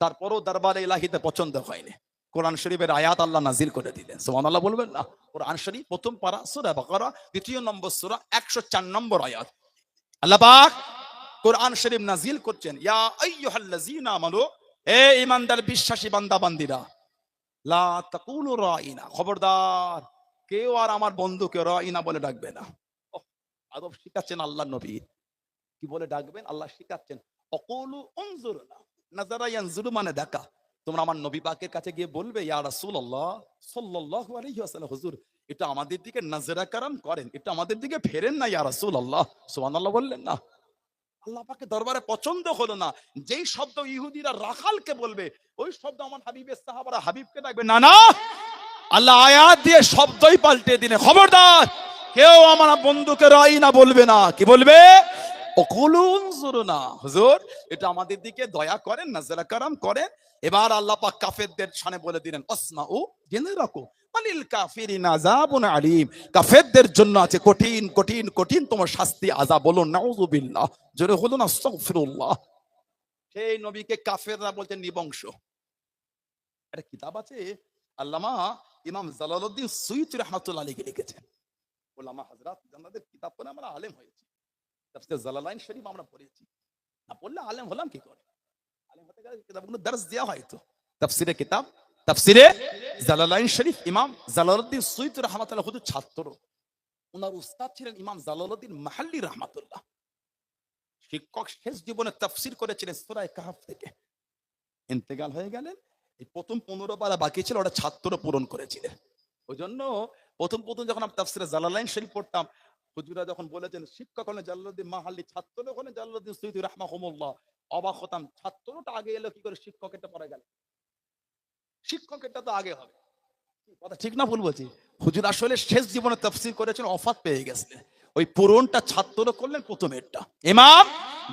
তারপরও দরবারে ইলাহিতে পছন্দ হয়নি, কোরআন শরীফের আয়াত আল্লাহ নাজিল করে দিলেন, সুবহানাল্লাহ বলবেন না। কোরআন শরীফ প্রথম পারা সূরা বাকারা ২য় নম্বর সূরা ১০৪ নম্বর আয়াত আল্লাহ পাক কোরআন শরীফ নাজিল করছেন ইয়া আইয়ুহাল্লাযীনা আমানু, এ ঈমানদার বিশ্বাসী বান্দা বান্দীরা, লা তাকুলু রাইনা, খবরদার কেউ আর আমার বন্ধুকে রাইনা বলে ডাকবে না। আদব শিখাচ্ছেন আল্লাহর নবী। কি বলে ডাকবেন? আল্লাহ শিখাচ্ছেন, অকুলু উনজুরনা, নাজারা ইয়ানজুরু মানে দেখা। তোমরা আমার নবী পাকের কাছে গিয়ে বলবে, ইয়া রাসূলুল্লাহ সাল্লাল্লাহু আলাইহি ওয়াসাল্লাম, হুজুর এটা আমাদের দিকে নাজরা কারাম করেন, এটা আমাদের দিকে ফেরেন না ইয়া রাসূলুল্লাহ। সুবহানাল্লাহ বললেন না? আল্লাহ পাকের দরবারে পছন্দ হলো না যেই শব্দ ইহুদিরা রাখালকে বলবে, ওই শব্দ আমার হাবিবের সাহাবারা হাবিবকে ডাকবে না। না, আল্লাহ আয়াত দিয়ে শব্দই পাল্টে দিনে, খবরদার কেউ আমার বন্ধুকে রাই না বলবে না। কি বলবে? ওকুলুন জুরনা, হুজুর এটা আমাদের দিকে দয়া করেন, নাজরা কারাম করেন। এবার আল্লাহ পাক কাফেরদের শানে বলে দিলেন, আসমাউ, জেনে রাখো, আলিল কাফিরিন আযাবুন আলীম, কাফেরদের জন্য আছে কঠিন কঠিন কঠিন তোমার শাস্তি, আযাব। বলুন নাউযুবিল্লাহ, জোরে বলুন আস্তাগফিরুল্লাহ। সেই নবীকে কাফেররা বলতে নিবংশ। একটা কিতাব আছে, আল্লামা ইমাম জালালউদ্দিন সুয়ুতী রাহমাতুল্লাহ আলাইহি লিখেছেন। ওলামা হযরত জান্নাতের কিতাব পড়ে আমরা আলেম হয়েছি। তাফসীর জালালাইন শরীফ আমরা পড়েছি, না পড়লে আলেম হলাম কি করে? আলেম হতে গেলে কিতাবগুলো দর্স দেওয়া হয় তো। তাফসীরে কিতাব, তাফসীরে জালালাইন শরীফ, ইমাম জালালউদ্দিন সুয়ুতী রাহমাতুল্লাহ হুজুর ছাত্র। ওনার উস্তাদ ছিলেন ইমাম জালালউদ্দিন মাহাল্লি রাহমাতুল্লাহ। শিক্ষক শেষ জীবনে তাফসীর করেছিলেন সূরা কাহফ থেকে। ইন্তেকাল হয়ে গেলেন। এই প্রথম 15 পারা বাকি ছিল, ওটা ছাত্র পূরণ করেছিলেন। ওই জন্য প্রথম প্রথম যখন আমি তাফসীরে জালালাইন শরীফ পড়তাম, হুজুরা যখন বলেছেন শিক্ষক হলেন জালালউদ্দিন মাহাল্লি, ছাত্র হলেন জালালউদ্দিন সুয়ুতী রাহমাহুল্লাহ, অবাক হতাম। ছাত্রটা আগে এলো কি করে, শিক্ষকেরটা পরে গেল? শিক্ষকেরটা তো আগে হবে। কথা ঠিক না ভুল বলছি? হুজুর আসলে শেষ জীবনে তাফসীর করেছেন, ওফাত পেয়ে গেছিলেন। ওই পূরণটা ছাত্র করলেন প্রথমেরটা। ইমাম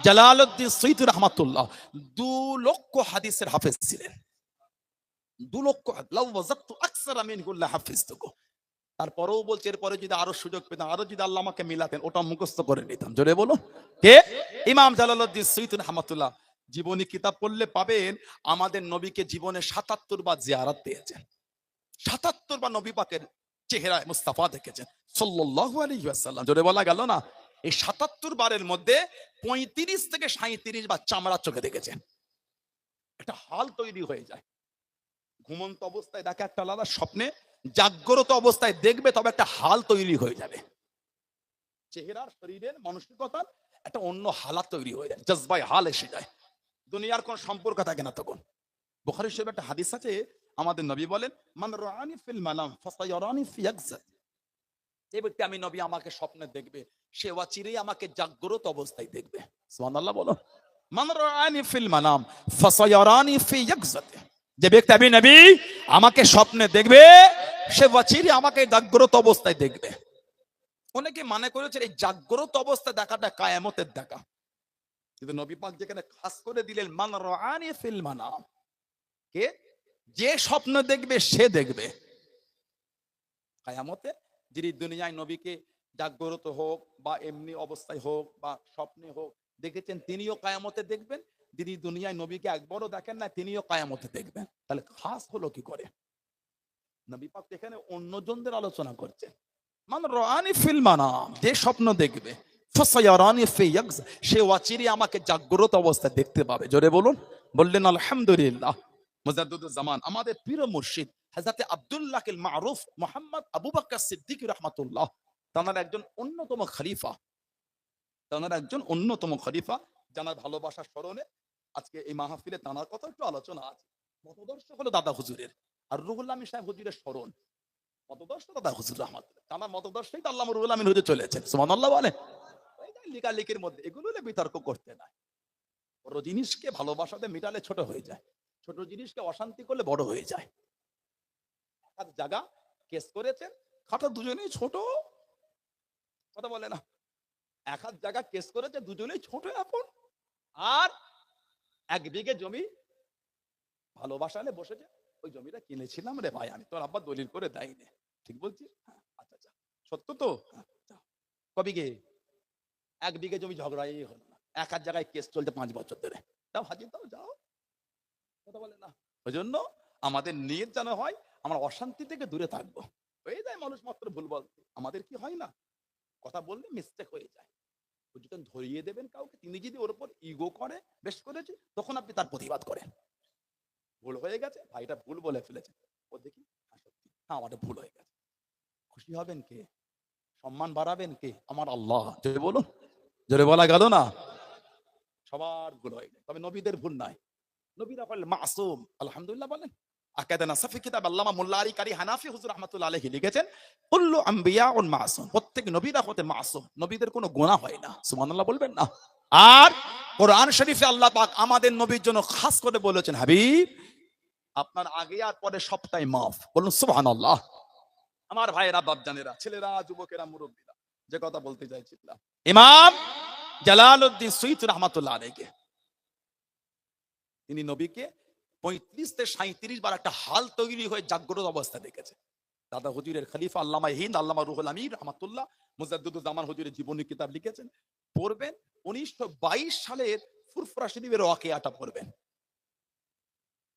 জালালউদ্দিন সুয়ুতী রাহমাতুল্লাহ 2 লক্ষ হাদিসের হাফেজ ছিলেন। 2 লক্ষ, লাউ ওয়াজাদতু আকসারা মিনহু লা হাফিজতুহু। তারপরেও বলছে এরপরে যদি আরো সুযোগ পেতাম, আরো যদি আল্লাহ আমাকে মিলাতেন, ওটা মুখস্থ করে নিতাম। জোরে বলো কে? ইমাম জালালউদ্দিন সুয়ুতী রাহমাতুল্লাহ। জীবনী কিতাব পড়লে পাবেন আমাদের নবীকে জীবনে 77 বার জিয়ারত দিয়েছেন। 77 বার নবী পাকের চেহারা মুস্তাফা দেখেছেন সাল্লাল্লাহু আলাইহি ওয়াসাল্লাম। জোরে বলা গেল না? এই 77 বারের মধ্যে 35 থেকে 37 বার চামড়া চোখে দেখেছেন। একটা হাল তৈরি হয়ে যায়। ঘুমন্ত অবস্থায় দেখে একটা আলাদা, স্বপ্নে জাগ্রত অবস্থায় দেখবে, তবে একটা হাল তৈরি হয়ে যাবে। চেহারার, শরীরের, মানসিকতার একটা অন্য হালাত তৈরি হয়ে যায়, জজবায় হাল এসে যায়। দুনিয়ার কোন সম্পর্ক থাকে না তখন। বুখারী শরীফে একটা হাদিস আছে, আমাদের নবী বলেন, মান রাআনি ফিল মানাম ফাসায়ারানি ফি ইয়াকজাত। যে ব্যক্তি আমি নবী আমাকে স্বপ্নে দেখবে, সে অচিরেই আমাকে জাগ্রত অবস্থায় দেখবে। সুবহানাল্লাহ বলো। মান রাআনি ফিল মানাম ফাসায়ারানি ফি ইয়াকজাত। যে ব্যক্তি আমি নবী আমাকে স্বপ্নে দেখবে, সে অচিরেই আমাকে জাগ্রত অবস্থায় দেখবে। অনেকে মনে করেছে এই জাগ্রত অবস্থায় দেখাটা কিয়ামতের দেখা, কিন্তু নবী পাক যেখানে খাস করে দিলেন মান রাআনি ফিল মানাম, কে যে স্বপ্ন দেখবে সে দেখবে। কিয়ামতে যিনি দুনিয়ায় নবীকে জাগ্রত হোক বা এমনি অবস্থায় হোক বা স্বপ্নে হোক দেখেছেন, তিনিও কিয়ামতে দেখবেন। যিনি দুনিয়ায় নবীকে একবারও দেখেন না, তিনিও কিয়ামতে দেখবেন। তাহলে খাস হলো কি করে? নবী পাক এখানে অন্যজনদের আলোচনা করছেন। মান রাআনি ফিল মানাম, যে স্বপ্ন দেখবে, ফাসায়ারানি ফি ইয়াকজা, সে অচিরে আমাকে জাগ্রত অবস্থায় দেখতে পাবে। জোরে বলুন। বললেন আলহামদুলিল্লাহ। মুজাদ্দিদুজ জামান আমাদের পীর মুর্শিদ হযরত আব্দুল্লাহ আল মারুফ মুহাম্মদ আবু বকর সিদ্দিক রাহমাতুল্লাহ, তার একজন অন্যতম খলিফা, জানার ভালোবাসার স্মরণে আজকে এই মাহফিলে তার কথা একটু আলোচনা আছে। মতদর্শ হলো দাদা হুজুরের, আর রুহুল আমিন সাহেব হুজুরের স্মরণ। মতদর্শ দাদা হুজুর রহমাতুল্লাহ, তার মতদর্শই তো আল্লামা রুহুল আমিন হুজুর চলেছেন। সুবহানাল্লাহ বলে। ওই যে লিকালিকির মধ্যে এগুলো নিয়ে বিতর্ক করতে নাই। বড় জিনিসকে ভালোবাসাতে মিটালে ছোট হয়ে যায়, ছোট জিনিসকে অশান্তি করলে বড় হয়ে যায়। এক জায়গা কেস করেছেন, খাতা দুজনেই ছোট, কথা বলে না। এক হাত জায়গা কেস করেছে, দুজনেই ছোট এখন। আর 1 বিঘে জমি ভালোবাসালে বসেছে, ওই জমিটা কিনেছিলাম রে ভাই আমি, তোর আব্বা দলিল করে দেয়নি। ঠিক বলছি? আচ্ছা আচ্ছা, সত্য তো? কবিঘে? 1 বিঘে জমি ঝগড়াই হলো না, এক হাত জায়গায় কেস চলছে 5 বছর ধরে। তাও হাজির দাও, যাও, কথা বলে না। ওই জন্য আমাদের নিয়ত যেন হয় আমরা অশান্তি থেকে দূরে থাকবো। হয়ে যায় মানুষ মাত্র ভুল বলতে, আমাদের কি হয় না, কথা বললে মিস্টেক হয়ে যায়। যখন ধরিয়ে দেবেন কাউকে, তিনি যদি ওর উপর ইগো করে, বেশ করেছে, তখন আপনি তার প্রতিবাদ করেন। ভুল হয়ে গেছে, ভাইটা ভুল বলে ফেলেছে, ও দেখি হ্যাঁ সত্যি, হ্যাঁ আমার ভুল হয়ে গেছে। খুশি হবেন কে? সম্মান বাড়াবেন কে? আমার আল্লাহ। জোরে বলুন। জোরে বলা গেল না? সবার ভুল হয় না, তবে নবীদের ভুল নাই। নবীরা বলেন মাসুম, আলহামদুলিল্লাহ বলেন। আকাদানা সাফি কিতাব আল্লামা মোল্লা আলী কারি হানাফি হুজুর রাহমাতুল্লাহ আলাইহি লিখেছেন, কুল্লু আম্বিয়াউন মাসুম, প্রত্যেক নবীরা হতে মাসুম, নবীদের কোনো গুনাহ হয় না। সুবহানাল্লাহ বলবেন না? আর কোরআন শরীফে আল্লাহ পাক আমাদের নবীর জন্য খাস করে বলেছেন, হাবিব আপনার আগে আর পরে সবটাই মাফ। বলুন সুবহানাল্লাহ। আমার ভাইয়েরা, বাপজানেরা, ছেলেরা, যুবকেরা, মুরব্বীরা, যে কথা বলতে চাইছিলাম, ইমাম জালালউদ্দিন সুয়ুতী রাহমাতুল্লাহ আলাইহি তিনি নবীকে 35 থেকে 37 বার একটা হাল তৈরি হয়ে জাগ্রত অবস্থা দেখেছে। দাদা হুজুরের খলিফা আল্লামা হিন্দ আল্লামা রুহুল আমিন রাহমাতুল্লাহ মুজাদ্দিদুজ জামান হুজুরের জীবনী কিতাব লিখেছেন, পড়বেন। 1922 সালের ফুরফুরা শরীফের ওয়াকিয়াটা পড়বেন।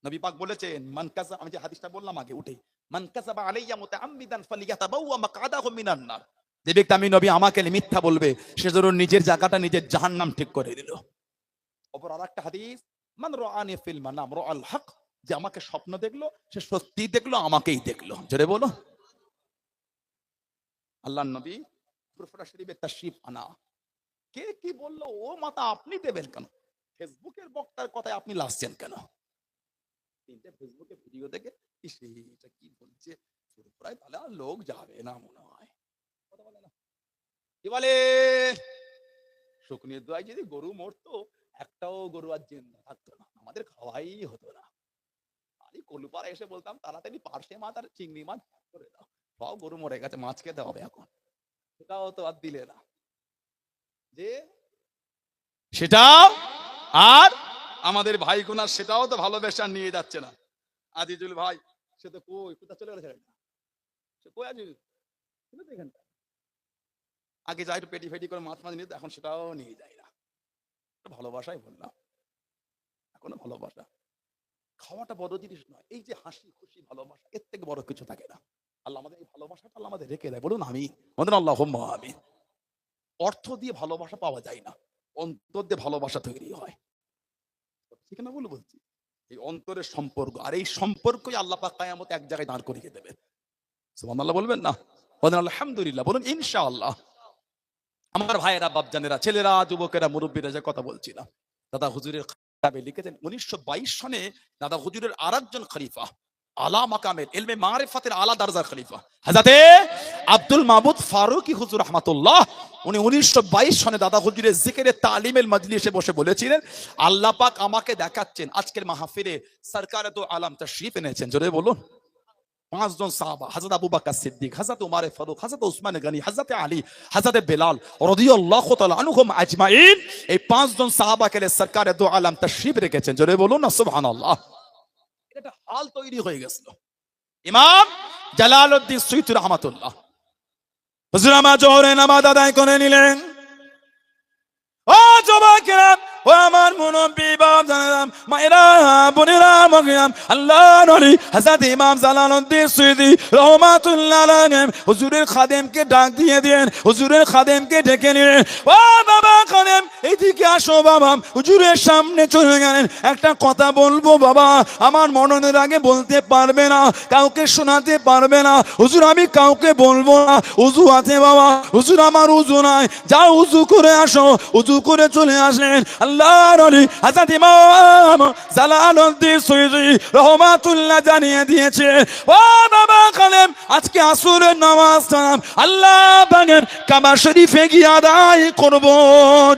নবী পাক বলেছেন, মান কাযা, আমি যে হাদিসটা বললাম আগে উঠে, মান কাযাবা আলাইয়া মুতাআম্মিদান ফালিয়াতাবাওয়া মাকআদাহু মিনান নার, যে ব্যক্তি আমি নবী আমাকে মিথ্যা বলবে, সে যেন নিজের জায়গাটা নিজের জাহান্নাম ঠিক করে দিল। অপর আরেকটা হাদিস, মান রাআনি ফিল মানাম রাআল হক, যে আমাকে স্বপ্ন দেখলো সে সত্যি দেখলো, আমাকেই দেখলো। জোরে বলো। আল্লাহর নবী ফুরফুরা শরীফে তাশরীফ আনা, কে কি বললো ও মাথা আপনি দেবেন কেন? ফেসবুকের বক্তার কথায় আপনি লাসছেন কেন? তিনটে ফেসবুকে ভিডিও দেখে এটা কি বলছে ফুরফুরায়, তাহলে আর লোক যাবে না মনে হয়। কথা বলে না, কি বলে? শুকনির দোয়ায় যদি গরু মরতো, একটাও গরু আর জিন্দা থাকতো না, আমাদের খাওয়াই হতো না। আমি কলুপাড়া এসে বলতাম, তাড়াতাড়ি পার্শে মাছ আর চিংড়ি মাছ করে দাও, পাও গরু মরে গেছে, মাছ খেতে হবে এখন। সেটাও তো আর দিলে না, যে সেটাও আর আমাদের ভাই গুনার সেটাও তো ভালোবেসে নিয়ে যাচ্ছে না। আজিজুল ভাই সে তো কই কোথা চলে গেছে, সে কই আজিজুল? এখানটা আগে যাই একটু পেটি ফেটি করে মাছ মাছ নিয়ে, এখন সেটাও নিয়ে যায় না। ভালোবাসাই বললাম, এখনো ভালোবাসা। খাওয়াটা বড় জিনিস নয়, এই যে হাসি খুশি ভালোবাসা, এর থেকে বড় কিছু থাকে না। আল্লাহ আমাদের এই ভালোবাসাটা আল্লাহ আমাদের রেখে দেয়। বলুন আমি আমাদের আল্লাহুম্মা আমিন। অর্থ দিয়ে ভালোবাসা পাওয়া যায় না, অন্তর দিয়ে ভালোবাসা তৈরি হয়। ঠিক না বলে বলছি? এই অন্তরের সম্পর্ক, আর এই সম্পর্কই আল্লাহ পাক কিয়ামতে এক জায়গায় দাঁড় করিয়ে দেবেন। সুবহানাল্লাহ বলবেন না? বলেন আলহামদুলিল্লাহ, বলুন ইনশাআল্লাহ। আমার ভাইয়েরা, বাপজানেরা, ছেলেরা, যুবকেরা, মুরব্বীরা, যে কথা বলছিলাম, দাদা হুজুরের কিতাবে লিখেছেন 1922 সনে দাদা হুজুরের আরেকজন খলিফা, আলা মাকামের ইলমে মারিফাতের আলা দরজার খলিফা হযরতে আব্দুল মাবুদ ফারুকী হুজুর রাহমাতুল্লাহ, উনি 1922 সনে দাদা হুজুরের জিকিরে তালিমের মজলিসে বসে বলেছিলেন, আল্লাহ পাক আমাকে দেখাচ্ছেন আজকের মাহফিলে সরকারে দো আলম তাশরীফ এনেছেন। জোরে বলুন। 5 জন সাহাবা, হযরত আবু বকর সিদ্দিক, হযরত উমর ফারুক, হযরত উসমান গনি, হযরত আলী, হযরত বেলাল রাদিয়াল্লাহু তাআলা আনহুম আজমাইন, এই 5 জন সাহাবাকে সরকারে দো আলম তাশরীফ রেখেছেন। জোরে বলুন না সুবহানাল্লাহ। এটা হাল তৈরি হয়ে গেছিল। ইমাম জালালউদ্দিন সুয়ুতী রাহমাতুল্লাহ হুজুর আমার জোহরের নামাজ আদায় করে নিলেন। ও যুবকেরা, ও আমার মুরব্বি বাপজানেরা, মায়েরা, বোনেরা, মগিরাম, আল্লাহর ওলি হযরত ইমাম জালালউদ্দিন সুয়ুতী রাহমাতুল্লাহ আলাইহি হুজুরের খাদেমকে ডাক দিয়ে দেন, হুজুরের খাদেমকে ডেকে নিলেন। ও বাবা খাদেম, এইদিকে আসো বাবা। হুজুরের সামনে চলে গেলেন। একটা কথা বলবো বাবা, আমার মননের আগে বলতে পারবে না, কাউকে শোনাতে পারবে না। হুজুর আমি কাউকে বলবো না, উযু আছে বাবা। হুজুর আমার উযু নাই, যাও উযু করে আসো। উযু করে চলে আসলেন আল্লাহর ওলি হযরত ইমাম জালালউদ্দিন সুয়ুতী রাহমাতুল্লাহ জানিয়ে দিয়েছে, ও বাবা খাদেম, আজকে আসরের নামাজটা আল্লাহ পাকের কাবা শরীফে গিয়ে আদায় করব।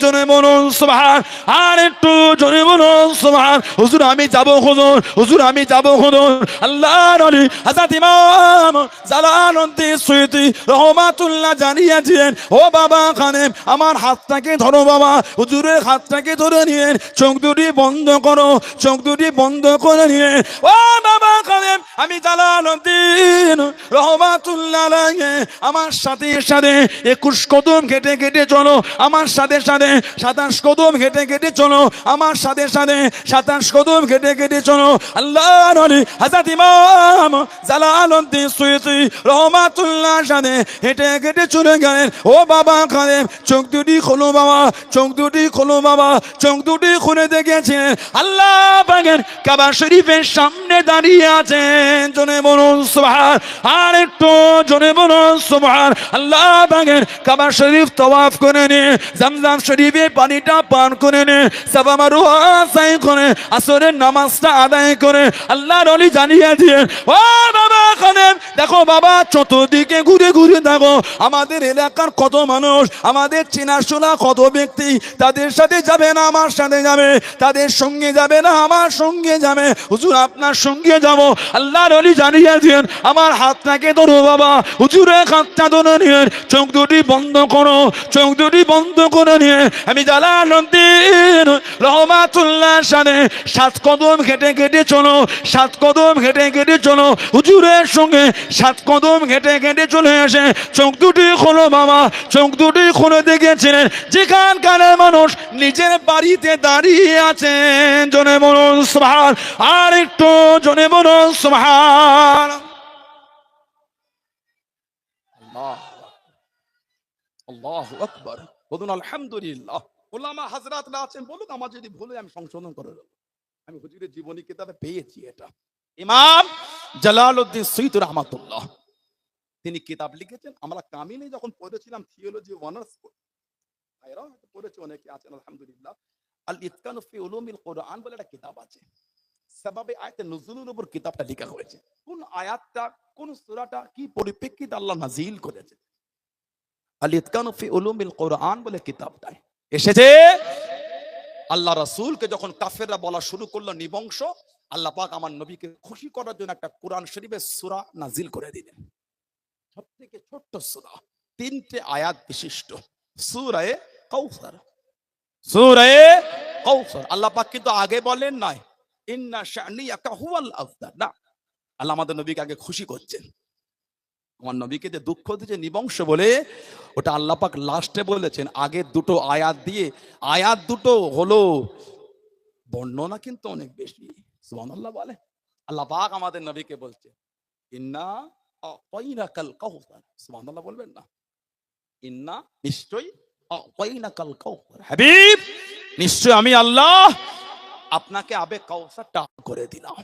জোরে বলুন সুবহান, আর একটু জোরে বলুন সুবহান। হুজুর আমি যাব হুজুর, হুজুর আমি যাব হুজুর। আল্লাহর ওলি হযরত ইমাম জালালউদ্দিন সুয়ুতী রাহমাতুল্লাহ জানিয়েছেন, ও বাবা খাদেম, আমার হাতটাকে ধরো বাবা। হুজুরের হাতটাকে ধরে নিয়ে চোখ দুটি বন্ধ করো, চোখ দুটি বন্ধ করে নিয়ে, ও বাবা খাদেম, আমি জালালউদ্দিন রাহমাতুল্লাহ আলাইহি আমার সাথে সাথে 21 কদম হেঁটে হেঁটে চলো, আমার সাথে সাথে 27 কদম হেঁটে হেঁটে চলো, আমার সাথে সাথে 27 কদম হেঁটে হেঁটে চলো। আল্লাহর ওলি হযরত ইমাম জালালউদ্দিন সুয়ুতী রাহমাতুল্লাহ সাথে হেঁটে হেঁটে চলে গেলেন। ও বাবা খাদেম, চোখ দুটি খোলো বাবা, চোখ দুটি খোলো বাবা। চোখ দুটি খুলে দেখেছেন আল্লাহ পাকের কাবা শরীফের সামনে দাঁড়িয়ে আছেন। জোরে বলুন সুবহান, আর একটু জোরে বলুন সুবহান। আল্লাহ পাকের কাবা শরীফ তওয়াফ করে নিয়ে জামজাম শরীফের পানিটা পান করে নিয়ে সাফা মারওয়া সাই করে আসরের নামাজটা আদায় করে আল্লাহর ওলি জানিয়ে দিয়ে ও বাবা খানে দেখো বাবা চতুর্দিকে ঘুরে ঘুরে দেখো আমাদের এলাকার কত মানুষ, আমাদের চেনাশোনা কত ব্যক্তি, তাদের সাথে যাবে না আমার সাথে যাবে, তাদের সঙ্গে যাবে না আমার সঙ্গে যাবে, হুজুর আপনার সঙ্গে যাব। আল্লাহর ওলি জানিয়ে দিন আমার হাতটাকে ধরো বাবা, হুজুরের হাতটা ধরে নিয়ে চোখ দুটি বন্ধ করো, চোখ দুটি বন্ধ করে নিয়ে আমি জালালউদ্দিন রহমাতুল্লাহ সানে 7 কদম হেঁটে হেঁটে চলো, 7 কদম হেঁটে হেঁটে চলো, হুজুরের সঙ্গে 7 কদম হেঁটে হেঁটে চলে আসে। চোখ দুটি খোলো বাবা, চোখ দুটি খুলে দেখেছিলেন যেখানকার মানুষ নিজের বাড়িতে দাঁড়িয়ে আছেন। জোরে বলুন সুবহান, আর একটু জোরে বলুন সুবহান। আল্লাহু আকবার, বলুন আলহামদুলিল্লাহ। উলামা হাজরাতরা আছেন, বলুন আমার যদি ভুলে আমি সংশোধন করে দেব। আমি হুজুরের জীবনী কিতাবে পেয়েছি এটা। ইমাম জালালউদ্দিন সৈয়দ রহমাতুল্লাহ তিনি কিতাব লিখেছেন। আমরা কামিলে যখন পড়েছিলাম থিওলজি অনার্স ভাইরাও পড়েছে, অনেকে আছেন আলহামদুলিল্লাহ। আল ইতকান ফি উলুমিল কোরআন বলে একটা কিতাব আছে, সাবাবে আয়াতে নুজুলের উপর কিতাবটা লেখা হয়েছে। কোন আয়াতটা কোন সূরাটা কি পরিপ্রেক্ষিতে আল্লাহ নাজিল করেছে, আল ইতকান ফি উলুমিল কোরআন বলে কিতাবটায় এসেছে। আল্লাহ রাসূলকে যখন কাফেররা বলা শুরু করলো নিবংশ, আল্লাহ পাক আমার নবীকে খুশি করার জন্য একটা কোরআন শরীফের সূরা নাজিল করে দিলেন। সবথেকে ছোট্ট সূরা, 3টে আয়াত বিশিষ্ট সূরা কাউসার। সূরা কাউসার আল্লাহ পাক কিন্তু আগে বলেন নাই ইন্না শানিয়াকা হুয়াল আফদার, না, আল্লাহ আমাদের নবীকে আগে খুশি করছেন। আমার নবীকে যে দুঃখ দিয়েছে নিবংশ বলে, ওটা আল্লাহ পাক লাস্টে বলেছেন। আগে দুটো আয়াত দিয়ে, আয়াত দুটো হলো বর্ণনা কিন্তু অনেক বেশি। সুবহানাল্লাহ বলে আল্লাহ পাক আমাদের নবীকে বলছে ইন্না আতাইনাকাল কাউসার। সুবহানাল্লাহ বলবেন না? ইন্না নিশ্চয়ই আতাইনাকাল কাউসার, হাবিব নিশ্চয় আমি আল্লাহ আপনাকে আবে কাউসারটা করে দিলাম।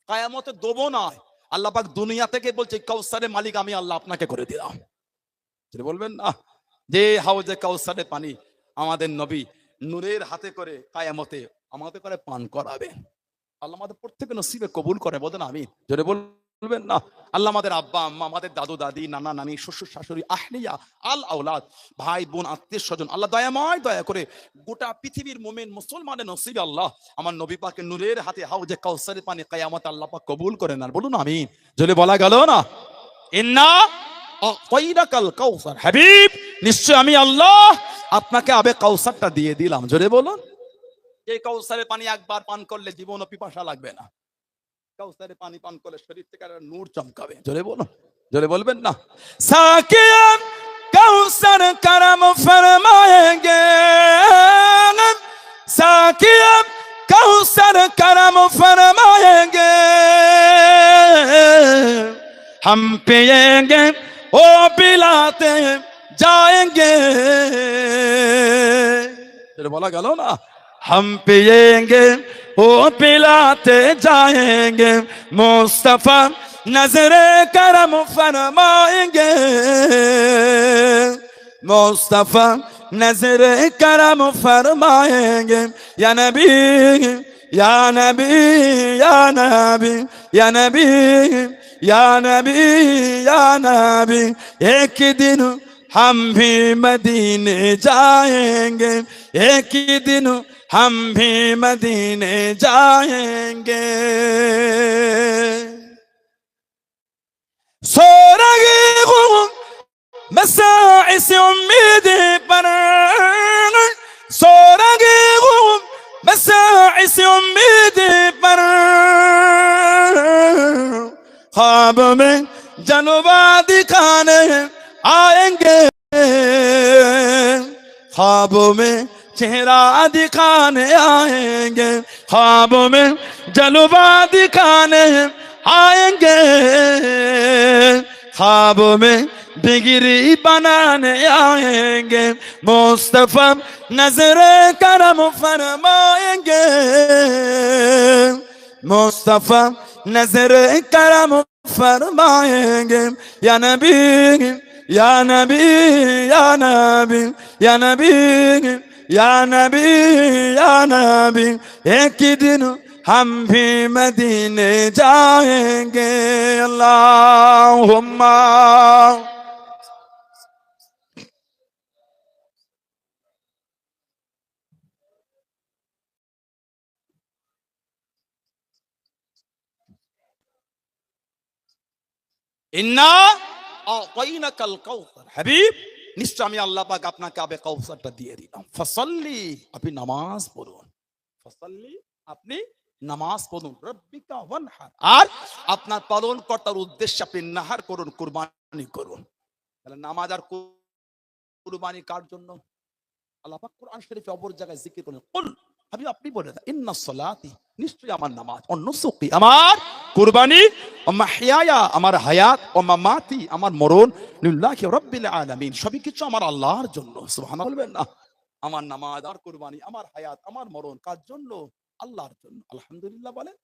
কিয়ামতে দেবো না, আল্লাহ পাক দুনিয়া থেকে বলছে কাউসারের মালিক আমি আল্লাহ আপনাকে করে দিলাম। যেটা বলবেন না যে হাউজে কাউসারের পানি আমাদের নবী নূরের হাতে করে কিয়ামতে আমাদের করে পান করাবে। আল্লাহ আমাদের প্রত্যেককে নসিবে কবুল করে, বলেন আমিন। যেটা বলবেন না আল্লাহ আমাদের আব্বা আম্মা, আমাদের দাদু দাদি, নানা নানি, শ্বশুর শাশুড়ি, আহলিয়া আল আওলাদ, ভাই বোন, আত্মীয় স্বজন, আল্লাহ দয়াময় দয়া করে গোটা পৃথিবীর মুমিন মুসলমানের নসিবে আল্লাহ আমার নবী পাকের নূরের হাতে হাউজে কাউসারের পানি কিয়ামতে আল্লাহ পাক কবুল করে না। বলুন আমিন। যদি বলা গেল না ইন্না আতাইনাকাল কাউসার, হাবিব নিশ্চয় আমি আল্লাহ আপনাকে আবে কাউসারটা দিয়ে দিলাম। জোরে বলুন। এই কাউসারের পানি একবার পান করলে জীবন ও পিপাসা লাগবে না। কাউসারের পানি পান করলে শরীর থেকে নূর চমকাবে। জোরে বলুন, জোরে বলবেন না? সাকিয়ান কাউসার করম ফরমায়েঙ্গে, সাকিয়ান কাউসার করম ফরমায়েঙ্গে, हम पिएंगे ओ पिलाते जाएंगे। বলা গেল না हम पिएंगे ओ पिलाते जाएंगे, मुस्तफा नजरे करम फरमाएंगे, मुस्तफा नजरे करम फरमाएंगे। या नबी या नबी या नबी या नबी या नबी या नबी, एक दिन हम भी मदीने जाएंगे, एक ही दिन हम भी मदीने जाएंगे। सो रही हूँ मसाई से उम्मीद पर, सो रही हूँ मसाई से उम्मीद पर, ख्वाब में जनवा दिखाने आएंगे, ख्वाबों में चेहरा दिखाने आएंगे, ख्वाबों में जलवा दिखाने आएंगे, ख्वाबों में डिग्री बनाने आएंगे, मुस्तफा नजर करम फरमाएंगे, मुस्तफा नजर करम फरमाएंगे। या नबी या नबी या नबी या नबी या नबी या नबी, एक ही दिन हम भी मदीने जाएंगे। अल्लाहुम्मा ইন্না আতাইনাকাল কাউসার, হাবিব নিশ্চয় আমি আল্লাহ পাক আপনাকে আবে কাউসারটা দিয়ে দিলাম। ফাসাল্লি, আপনি নামাজ পড়ুন। ফাসাল্লি, আপনি নামাজ পড়ুন। রব্বিকা ওয়ানহার, আর আপনার পালন কর্তার উদ্দেশ্যে আপনি নাহার করুন, কুরবানি করুন। তাহলে নামাজ আর কুরবানি কার জন্য? আল্লাহ পাক কোরআন শরীফে অপর জায়গায় জিকির করেন, কুল, হাবিব আপনি বলে দেন, ইন্নাস সালাতি, নিশ্চয়ই আমার নামাজ, ও নুসুকি, আমার কুরবানি, ও মাহইয়ায়া, আমার হায়াত, ও মামাতি, আমার মরণ, লিল্লাহি রাব্বিল আলামিন, সবই কিছু আমার আল্লাহর জন্য। সুবহানাল্লাহ বলবেন না? আমার নামাজ আর কুরবানি, আমার হায়াত, আমার মরণ কার জন্য? আল্লাহর জন্য। আলহামদুলিল্লাহ বলেন।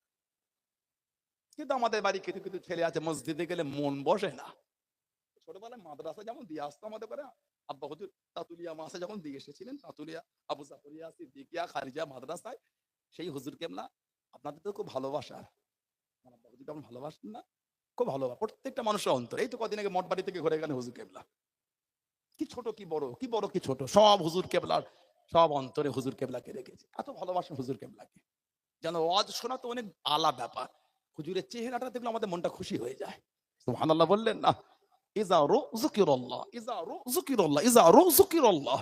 কিন্তু আমাদের বাড়ি কিছু কিছু ছেলে আছে, মসজিদে গেলে মন বসে না। ছোটবেলায় মাদ্রাসা যেমন দিয়ে আসতো আমাদের করে, আব্বা হুজুর তাতুলিয়া মাসে যখন দিয়ে এসেছিলেন, তাতুলিয়া আবু জাফরিয়া সিদ্দিকিয়া খারিজা মাদ্রাসায়, সেই হুজুর কেবলা আপনাদের তো খুব ভালোবাসা, আমার আব্বা হুজুর কেমন ভালোবাসেন না? খুব ভালোবাসা প্রত্যেকটা মানুষের অন্তর। এই তো কদিন আগে মঠ বাড়ি থেকে ঘুরে গেলেন হুজুর কেবলা, কি ছোট কি বড়, কি বড় কি ছোট, সব হুজুর কেবলার, সব অন্তরে হুজুর কেবলাকে রেখেছে। এত ভালোবাসেন হুজুর কেবলাকে, যেন ওয়াজ শোনা তো অনেক আলা ব্যাপার, হুজুরের চেহারাটা দেখলে আমাদের মনটা খুশি হয়ে যায়। সুবহানাল্লাহ বললেন না? ইজা যুকিরাল্লাহ, ইজা যুকিরাল্লাহ, ইজা যুকিরাল্লাহ,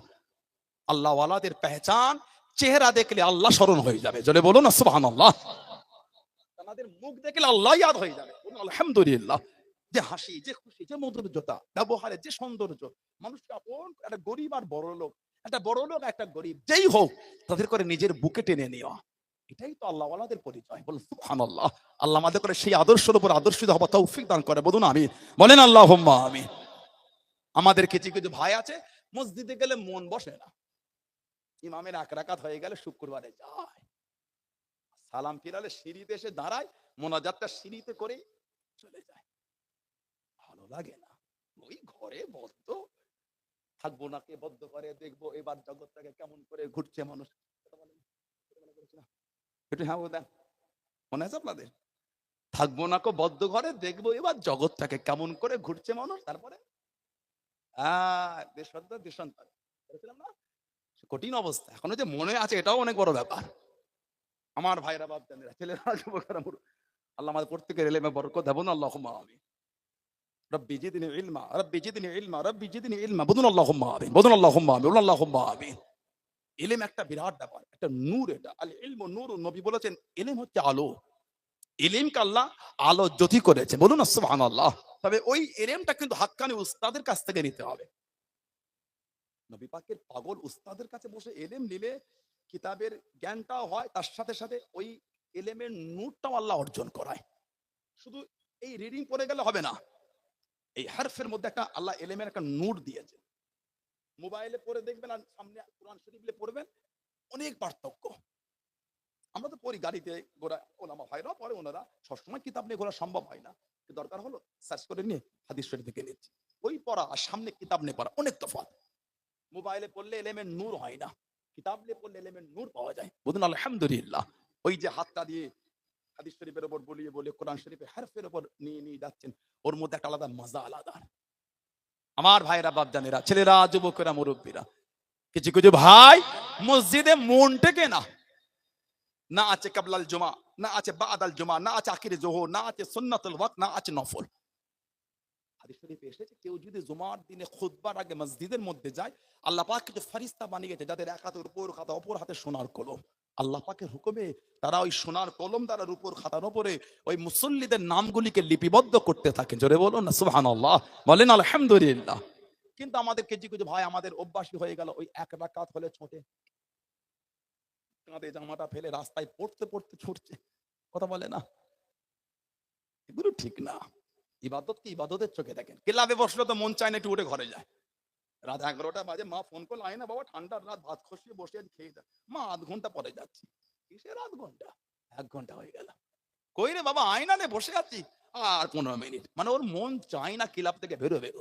আল্লাহ ওয়ালাদের পেহচান, চেহারা দেখলে আল্লাহ স্মরণ হয়ে যাবে। জোরে বলুন না সুবহানাল্লাহ। তাদের মুখ দেখলে আল্লাহ ইয়াদ হয়ে যাবে। বলুন আলহামদুলিল্লাহ। যে হাসি, যে খুশি, যে মধুরতা, ব্যবহারে যে সৌন্দর্য, মানুষকে আপন, একটা গরিব আর বড় লোক, একটা বড় লোক একটা গরিব, যেই হোক তাদের করে নিজের বুকে টেনে নেওয়া, এটাই তো আল্লাহ ওয়ালাদের পরিচয়। বলুন সুবহানাল্লাহ। আল্লাহ আমাদের করে সেই আদর্শের উপর আদর্শিত হওয়া তৌফিক দান করে। বলুন আমিন। বলেন আল্লাহুম্মা আমিন। আমাদের কিছু কিছু ভাই আছে, মসজিদে গেলে মন বসে না, ইমামের এক রাকাত হয়ে গেলে শুক্রবারে যায়, সালাম ফিরালে সিঁড়িতে এসে দাঁড়ায়, মোনাজাতটা সিঁড়িতে করে চলে যায়, ভালো লাগে না। ওই ঘরে বদ্ধ থাকবো না, কে বদ্ধ করে দেখবো এবার জগৎটাকে কেমন করে ঘুরছে মানুষ। একটু হ্যাঁ দেন, মনে আছে আপনাদের? থাকবো না কো বদ্ধ ঘরে, দেখবো এবার জগৎটাকে কেমন করে ঘুরছে মানুষ। তারপরে দেশান্তর দেশান্তর বলেছিলাম না, কঠিন অবস্থা। এখনো যে মনে আছে এটাও অনেক বড় ব্যাপার। আমার ভাইরা বাপজানেরা, ছেলেরা, যুবকেরা, আল্লাহ আমাদের প্রত্যেকের ইলমে বরকত দেন। আল্লাহুম্মা আমিন। রব্বি জিদনি ইলমা, রব্বি জিদনি ইলমা, রব্বি জিদনি ইলমা। বলুন আল্লাহুম্মা আমিন, বলুন আল্লাহুম্মা আমিন, বলুন আল্লাহুম্মা আমিন। ইলম একটা বিরাট ব্যাপার, একটা নূর। এটা আল ইলমু নূরুন, নবী বলেছেন ইলম হচ্ছে আলো। ইলমকে আল্লাহ আলো জ্যোতি করেছে। বলুন না সুবহানাল্লাহ। তবে ওই ইলমটা কিন্তু হাক্কানি উস্তাদের কাছ থেকে নিতে হবে। নবী পাকের পাগল উস্তাদের কাছে বসে ইলম নিলে কিতাবের জ্ঞানটাও হয়, তার সাথে সাথে ওই ইলমের নূরটাও আল্লাহ অর্জন করায়। শুধু এই রিডিং পড়ে গেলে হবে না, এই হারফের মধ্যে একটা আল্লাহ ইলমের একটা নূর দিয়েছে। মোবাইলে পড়ে দেখবেন আর সামনে কোরআন শরীফে পড়বেন, অনেক পার্থক্য। আমরা তো পড়ি গাড়িতে, ঘোরা ওলামা ভাইরা পড়ে, ওনারা সবসময় কিতাব নিয়ে ঘোরা সম্ভব হয় না, দরকার হলো সার্চ করে নিয়ে হাদিস শরীফ থেকে নিচ্ছি। ওই পড়া আর সামনে কিতাব নিয়ে পড়া অনেক তফাৎ। মোবাইলে পড়লে এলেমের নূর হয় না, কিতাব নিয়ে পড়লে এলেমের নূর পাওয়া যায়। বলুন আলহামদুলিল্লাহ। ওই যে হাতটা দিয়ে হাদিস শরীফের উপর বলিয়ে বলে কোরআন শরীফের হারফের উপর নিয়ে নিয়ে যাচ্ছেন, ওর মধ্যে একটা আলাদা মজা, আলাদা। আমার ভাইরা বাপজানেরা, ছেলেরা, যুবকেরা, মুরব্বীরা, কিছু কিছু ভাই মসজিদে মন টেকে না, না আছে কাবলাল জুমা, না আছে বাদাল জুমা, না আছে আখিরে জোহর, না আছে সুন্নাতুল ওয়াক্ত, না আছে নফল। হাদিস শরীফে এসেছে কেউ যদি জুমার দিনে খুতবার আগে মসজিদের মধ্যে যায়, আল্লাহ পাক কিছু ফেরেশতা বানিয়েছে যাদের এক হাতের উপর খাতা, অপর হাতে সোনার কলম। আল্লাহ পাকের হুকুমে তারা ওই সোনার কলম দ্বারা উপর খাতার উপরে ওই মুসল্লিদের নামগুলিকে লিপিবদ্ধ করতে থাকে। জোরে বলুন না সুবহানাল্লাহ, বলেন আলহামদুলিল্লাহ। কিন্তু আমাদের কিছু কিছু ভাই আমাদের অভ্যাসী হয়ে গেল, ওই এক রাকাত হলে ছোটে, কাঁধে জামাটা ফেলে রাস্তায় পড়তে পড়তে ছুটছে, কথা বলে না, এগুলো ঠিক না। ইবাদতকে ইবাদতের চোখে দেখেন। ক্লাবে বসলে তো মন চায় না একটু উঠে ঘরে যায়। রাত 11টা বাজে, মা ফোন করলো, আয় না বাবা, ঠান্ডার রাত, ভাত খসিয়ে বসে আছি, খেয়ে যা। মা আধ ঘন্টা পরে যাচ্ছি। কিসের আধ ঘন্টা? 1 ঘন্টা হয়ে গেল। কই রে বাবা, আয় না রে, বসে আছি। আর 15 মিনিট। মানে ওর মন চায় না ক্লাব থেকে বেরোবে।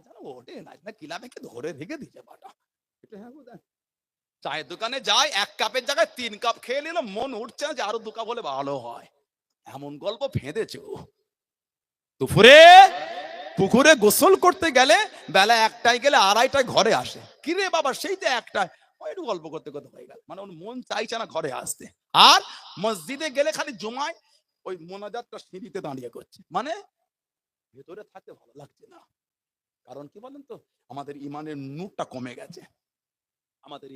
যেন ওঠে না, ক্লাবে কে ধরে রেখে দিচ্ছে বাটা। হ্যাঁ, চায়ের দোকানে যায়, 1 কাপের জায়গায় 3 কাপ খেয়ে নিল, মন উঠছে না যে আরো 2 কাপ হলে ভালো হয়। এমন গল্প ফেঁদেছে ও। দুপুরে পুকুরে গোসল করতে গেলে বেলা 1টায় গেলে 2:30টায় ঘরে আসে। কিরে বাবা, সেই যে 1টায়, ওই একটু গল্প করতে করতে হয়ে গেল। মানে ওর মন চাইছে না ঘরে আসতে। আর মসজিদে গেলে খালি জুমায় ওই মোনাজাতটা সিঁড়িতে দাঁড়িয়ে করছে। মানে ভেতরে থাকতে ভালো লাগছে না। কারণ কি বলেন তো, আমাদের ইমানের নূরটা কমে গেছে। আমাদের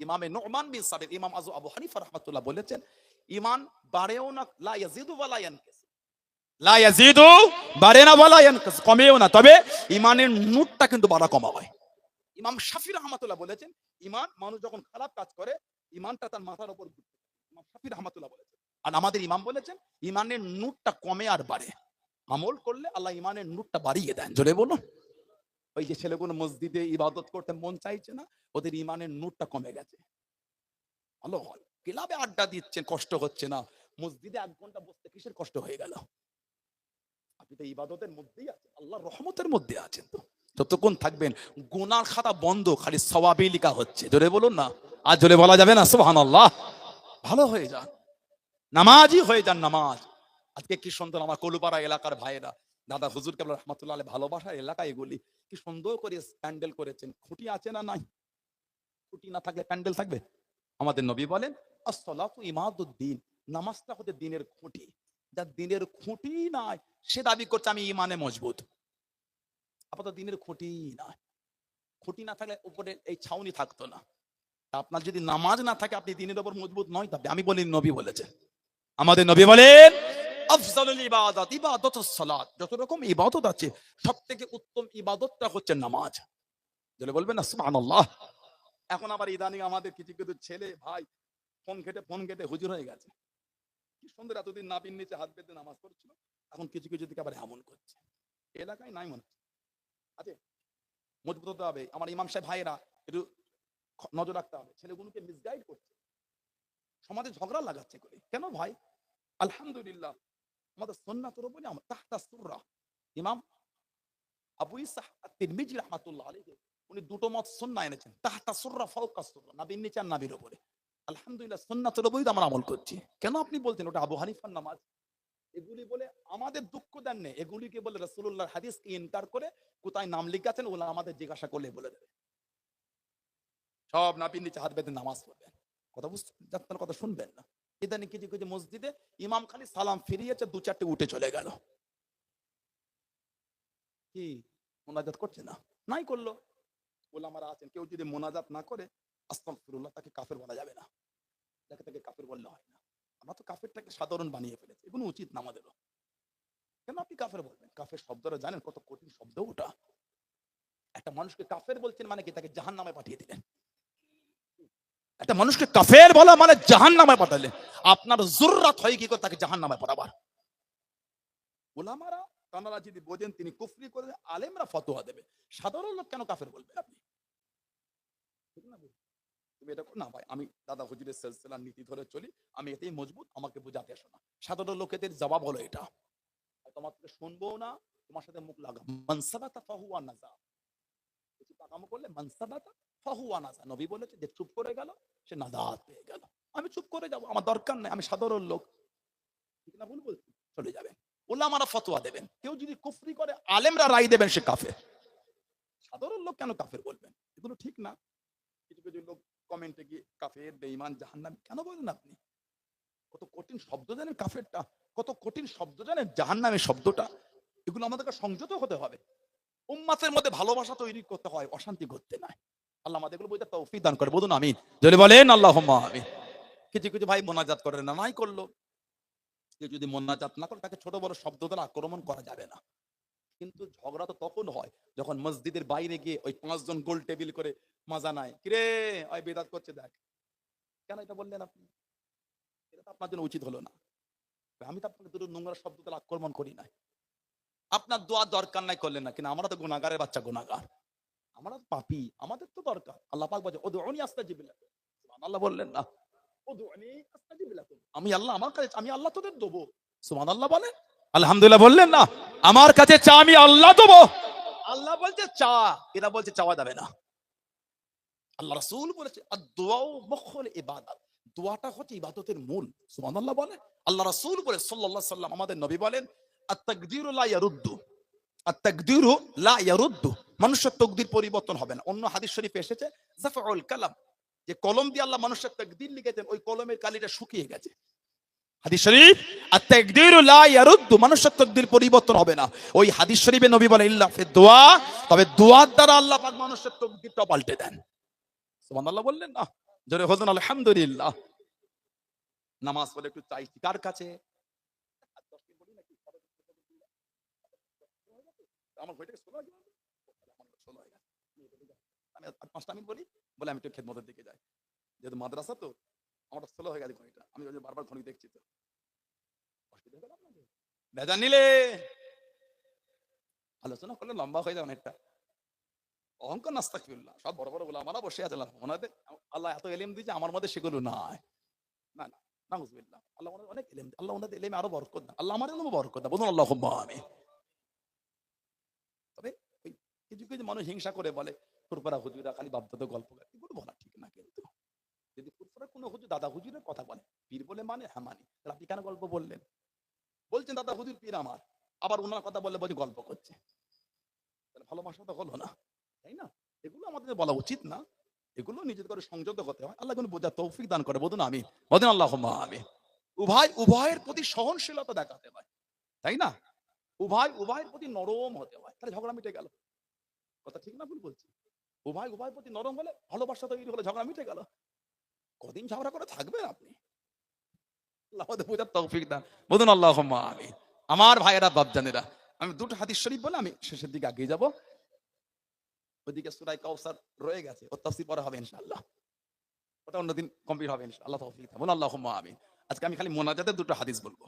ইমামে নুমান বিন সাবিত, ইমাম আবু হানিফা রাহমাতুল্লাহ বলেছেন, ইমান বাড়েও না, লা ইয়াজিদু ওয়া লা ইয়ানকিস, লা ইয়াজিদু বাড়ে না, ওয়া লা ইয়ানকিস কমেও না, তবে ইমানের নূরটা কিন্তু বাড়া কমা হয়। ইমাম শাফি রাহমাতুল্লাহ বলেছেন, ইমান, মানুষ যখন খারাপ কাজ করে ইমানটা তার মাথার উপর ঘুরতে থাকে। ইমাম শাফি রাহমাতুল্লাহ বলেছেন। আর আমাদের ইমাম বলেছেন, ইমানের নূরটা কমে আর বাড়ে। আমল করলে আল্লাহ ইমানের নূরটা বাড়িয়ে দেন। জোরে বলুন। ওই যে ছেলেগুলো মসজিদে ইবাদত করতে মন চাইছে না, ওদের ইমানের নূরটা কমে গেছে। ভালো হয় ক্লাবে আড্ডা দিচ্ছেন, কষ্ট হচ্ছে না। মসজিদে 1 ঘন্টা বসতে কিসের কষ্ট হয়ে গেল? আপনি তো ইবাদতের মধ্যেই আছেন, আল্লাহর রহমতের মধ্যে আছেন। তো যতক্ষণ থাকবেন গুনার খাতা বন্ধ, খালি সওয়াবই লেখা হচ্ছে। জোরে বলুন না। আর জোরে বলা যাবে না সুবহানাল্লাহ? ভালো হয়ে যান, নামাজি হয়ে যান। নামাজ আজকে কি সুন্দর আমার কলুপাড়া এলাকার ভাইয়েরা, দাদা হুজুর কেবল রহমাতুল্লাহ আলাইহি, ভালোবাসার এলাকা এগুলি, কি সুন্দর করে প্যান্ডেল করেছেন। খুঁটি আছে না নাই? খুঁটি না থাকলে প্যান্ডেল থাকবে? আমাদের নবী বলেন, আসসালাতু ইমাদুদ্দিন, নামাজটা হচ্ছে দিনের খুঁটি। যার দিনের খুঁটি নাই সে দাবি করছে আমি ইমানে মজবুত। আপাতত দিনের খুঁটি নাই। খুঁটি না থাকলে উপরে এই ছাউনি থাকতো না। আপনার যদি নামাজ না থাকে আপনি দিনের উপর মজবুত নয়। তবে আমি বলি, নবী বলেছে, আমাদের নবী বলেন, আফজালুল ইবাদাত ইবাদাতুস সালাত, যত রকম ইবাদত আছে সবথেকে উত্তম ইবাদতটা হচ্ছে নামাজ। যেটা বলবেন না সুবহানাল্লাহ। এখন আবার ইদানিং আমাদের কিছু কিছু ছেলে ভাই ফোন ঘেটে হুজুর হয়ে গেছে। কি সুন্দর এতদিন নাবির নিচে হাত বেঁধে নামাজ পড়ছিল, এখন কিছু কিছু দিকে আবার এমন করছে। এলাকায় নাই মনে আছে। মজবুত হতে হবে। আমার ইমাম সাহেব ভাইয়েরা একটু নজর রাখতে হবে। ছেলেগুলোকে মিসগাইড করছে, সমাজে ঝগড়া লাগাচ্ছে করে। কেন ভাই? আলহামদুলিল্লাহ, আমাদের সুন্নাতের উপরে আমরা তাহতা সুররা, ইমাম আবু ইসা আত-তিরমিজি রাহমাতুল্লাহ আলাইহি, উনি দুটো মত সুন্নাহ এনেছেন, তাহতা সুররা ফাওকা সুররা, নবীর নিচে আর নবীর উপরে। আলহামদুলিল্লাহ, সুন্নাতের উপরেই তো আমরা আমল করছি। কেন আপনি বলছেন ওটা আবু হানিফার নামাজ? এগুলি বলে আমাদের দুঃখ দেন নেই। এগুলিকে বলে রাসূলুল্লাহর হাদিসকে ইনকার করে কোথায় নাম লিখাছেন ওগুলো আমাদের জিজ্ঞাসা করলে বলে দেবে। সব নবীর নিচে হাত বেঁধে নামাজ পড়বেন। কথা বুঝতে যাচ্ছেন? কথা শুনবেন না। ইদানিং কিছু কিছু মসজিদে ইমাম খালি সালাম ফিরিয়েছে, 2-4টে উঠে চলে গেল। কি মোনাজাত করছে না? নাই করলো। ওলামারা আছেন, কেউ যদি মোনাজাত না করে আস্তাগফিরুল্লাহ, তাকে কাফের বলা যাবে না। তাকে কাফের বললে হয় না। আমরা তো কাফেরটাকে সাধারণ বানিয়ে ফেলেছি, এগুলো উচিত না আমাদেরও। কেন আপনি কাফের বলবেন? কাফের শব্দটা জানেন কত কঠিন শব্দ ওটা? একটা মানুষকে কাফের বলছেন মানে কি? তাকে জাহান্নামে পাঠিয়ে দিলেন। একটা মানুষকে কাফের বলা মানে জাহান্নামে পাঠালেন। আপনার জুররাত হয় কি করে তাকে জাহান্নামে পাঠাবার? ওলামারা তানারা যদি বোঝেন তিনি কুফরি করে, আলেমরা ফতোয়া দেবে। সাধারণ লোক কেন কাফের বলবে আপনি? ঠিক না? তুমি এটা না ভাই, আমি দাদা হুজুরের সিলসিলার নীতি ধরে চলি, আমি এতেই মজবুত, আমাকে বোঝাতে আসো না। সাধারণ লোকেদের জবাব হলো এটা, তোমার থেকে শুনবো না, তোমার সাথে মুখ লাগা। মানসাবাতা ফাহুয়া নাজা, কিছু কাম করলে মানসাবাতা ফাহুয়া নাজা, নবী বলেছে যে চুপ করে গেল সে নাজাত পেয়ে গেল। আমি চুপ করে যাব, আমার দরকার নেই, আমি সাধারণ লোক। ঠিক না? ভুল বলছি? চলে যাবেন, ওলামারা ফতোয়া দেবেন। কেউ যদি কুফরি করে আলেমরা রায় দেবেন সে কাফের। সাধারণ লোক কেন কাফের বলবেন? এগুলো ঠিক না। কিছু কিছু লোক কমেন্টে গিয়ে কাফের, বেঈমান, জাহান্নামী কেন বলেন আপনি? কত কঠিন শব্দ জানেন কাফেরটা, কত কঠিন শব্দ জানেন জাহান্নামী শব্দটা। এগুলো আমাদেরকে সংযত হতে হবে। উম্মাতের মধ্যে ভালোবাসা তৈরি করতে হয়, অশান্তি করতে নাই। আল্লাহ আমাদের এগুলো বুঝতে তৌফিক দান করে। বলুন আমিন। যদি বলেন আল্লাহুম্মা আমিন। কিছু কিছু ভাই মোনাজাত করে না, নাই করলো। কেউ যদি মোনাজাত না করে তাকে ছোট বড় শব্দ দ্বারা আক্রমণ করা যাবে না। কিন্তু ঝগড়া তো তখন হয় যখন মসজিদের বাইরে গিয়ে ওই 5 জন গোল টেবিল করে মাজা নাই, কিরে ওই বেদাত করছে দেখ। কেন এটা বললেন আপনি? এটা তো আপনার জন্য উচিত হলো না। আমি তো আপনাকে দুটো নোংরা শব্দ দ্বারা আক্রমণ করি নাই। আপনার দোয়া দরকার নাই করলেন না, কিন্তু আমরা তো গুনাহগারের বাচ্চা, গুনাহগার, আমরা তো পাপী, আমাদের তো দরকার। আল্লাহ পাক বলে উদউনি আস্তাজিব লাকুম, সুবহানাল্লাহ বললেন না, উদউনি আস্তাজিব লাকুম, আমি আল্লাহ, আমার কাছে আমি আল্লাহ তোদের দেবো। সুবহানাল্লাহ বলেন, আলহামদুলিল্লাহ বললেন না, আমার কাছে চা, আমি আল্লাহ দেবো। আল্লাহ বলছে চা, এরা বলছে চাওয়া যাবে না। আল্লাহ রাসূল বলেছে আদ-দুআউ মুখুল ইবাদাত, দোয়াটা হচ্ছে ইবাদতের মূল। সুবহানাল্লাহ বলেন। আল্লাহ রাসূল বলে সাল্লাল্লাহু আলাইহি সাল্লাম, আমাদের নবী বলেন আত-তাকদীরু লা ইয়ারুদ্দু, আত-তাকদীরু লা ইয়ারুদ্দু, মানুষের তাকদীর পরিবর্তন হবে না। অন্য হাদিস শরীফে এসেছে যাফউল কালাম, যে কলম দিয়ে আল্লাহ মানুষের তাকদীর লিখেছেন, ওই কলমের কালিটা শুকিয়ে গেছে। হাদিস শরীফ আত-তাকদীরু লা ইয়ারুদ্দু, মানুষের তাকদীর পরিবর্তন হবে না। ওই হাদিস শরীফে নবী বলেন ইল্লা ফি দুআ, তবে দোয়ার দ্বারা আল্লাহ পাক মানুষের তাকদীরটা পাল্টে দেন। সুবহানাল্লাহ বললেন না, জোরে বলুন আলহামদুলিল্লাহ। নামাজ পড়ে একটু চাইছি কার কাছে, আমার ঘড়িটা ষোলো হয়ে গেছে, ষোলো হয়ে গেছে, আমি আর 5টা মিনিট বলি, বলে আমি একটু খেদমতের দিকে যাই, যেহেতু মাদ্রাসা তো আমার ষোলো হয়ে গেছে ঘড়িটা, আমি ওই যে বারবার ঘড়ি দেখছি তো, অসুবিধা হলো আপনাদের? বেজার নিলে আলোচনা করলে লম্বা হয়ে যায় অনেকটা, অহংকার নাস্তাগফিরুল্লাহ, সব বড় বড় ওলামারা বসে আছে, ওনাদের আল্লাহ এত ইলম দিয়েছে, আমার মধ্যে সেগুলো নাই, না না, নাউজুবিল্লাহ, আল্লাহ ওনাদের অনেক ইলম, আল্লাহ ওনাদের ইলমে আরো বরকত দেন, আল্লাহ আমার ইলমে বরকত দেন, বলুন আল্লাহুম্মা আমিন। তবে ওই কিছু কিছু মানুষ হিংসা করে বলে ফুরফুরা হুজুরা খালি বাপদাদা গল্প করে, এগুলো বলা ঠিক না। কিন্তু যদি ফুরফুরা কোনো হুজুর দাদা হুজুরের কথা বলে, পীর বলে মানে হ্যাঁ মানি, তাহলে আপনি কেন গল্প বললেন? বলছেন দাদা হুজুর পীর আমার, আবার ওনার কথা বললে বলছে গল্প করছে, তাহলে ভালোবাসা তো হলো না, তাই না? এগুলো আমাদের বলা উচিত না, এগুলো নিজেদের করে সংযত হতে হয়। আল্লাহ কিন্তু বোঝার তৌফিক দান করে, বলুন আমিন, বলুন আল্লাহুম্মা আমিন। উভয়ের প্রতি সহনশীলতা দেখাতে হয়, তাই না? উভয়ের প্রতি নরম হতে হয়, তাহলে ঝগড়া মিটে গেল। কথা ঠিক না ভুল বলছি? উভয়ের প্রতি নরম হলে, ভালোবাসা তৈরি হলে ঝগড়া মিটে গেল। কদিন ঝগড়া করে থাকবেন আপনি? আল্লাহ আমাদের বোঝার তৌফিক দান, বলুন আল্লাহুম্মা আমিন। আমার ভাইয়েরা বাপজানেরা, আমি দুটো হাদিস শরীফ বলে আমি শেষের দিকে এগিয়ে যাব। ওইদিকে সূরা কাউসার রয়ে গেছে, ওর তাফসীর পরে হবে ইনশাআল্লাহ, ওটা অন্যদিন কমপ্লিট হবে ইনশাআল্লাহ, আল্লাহ তৌফিক দান, বলুন আল্লাহুম্মা আমিন। আজকে আমি খালি মোনাজাতের দুটো হাদিস বলবো।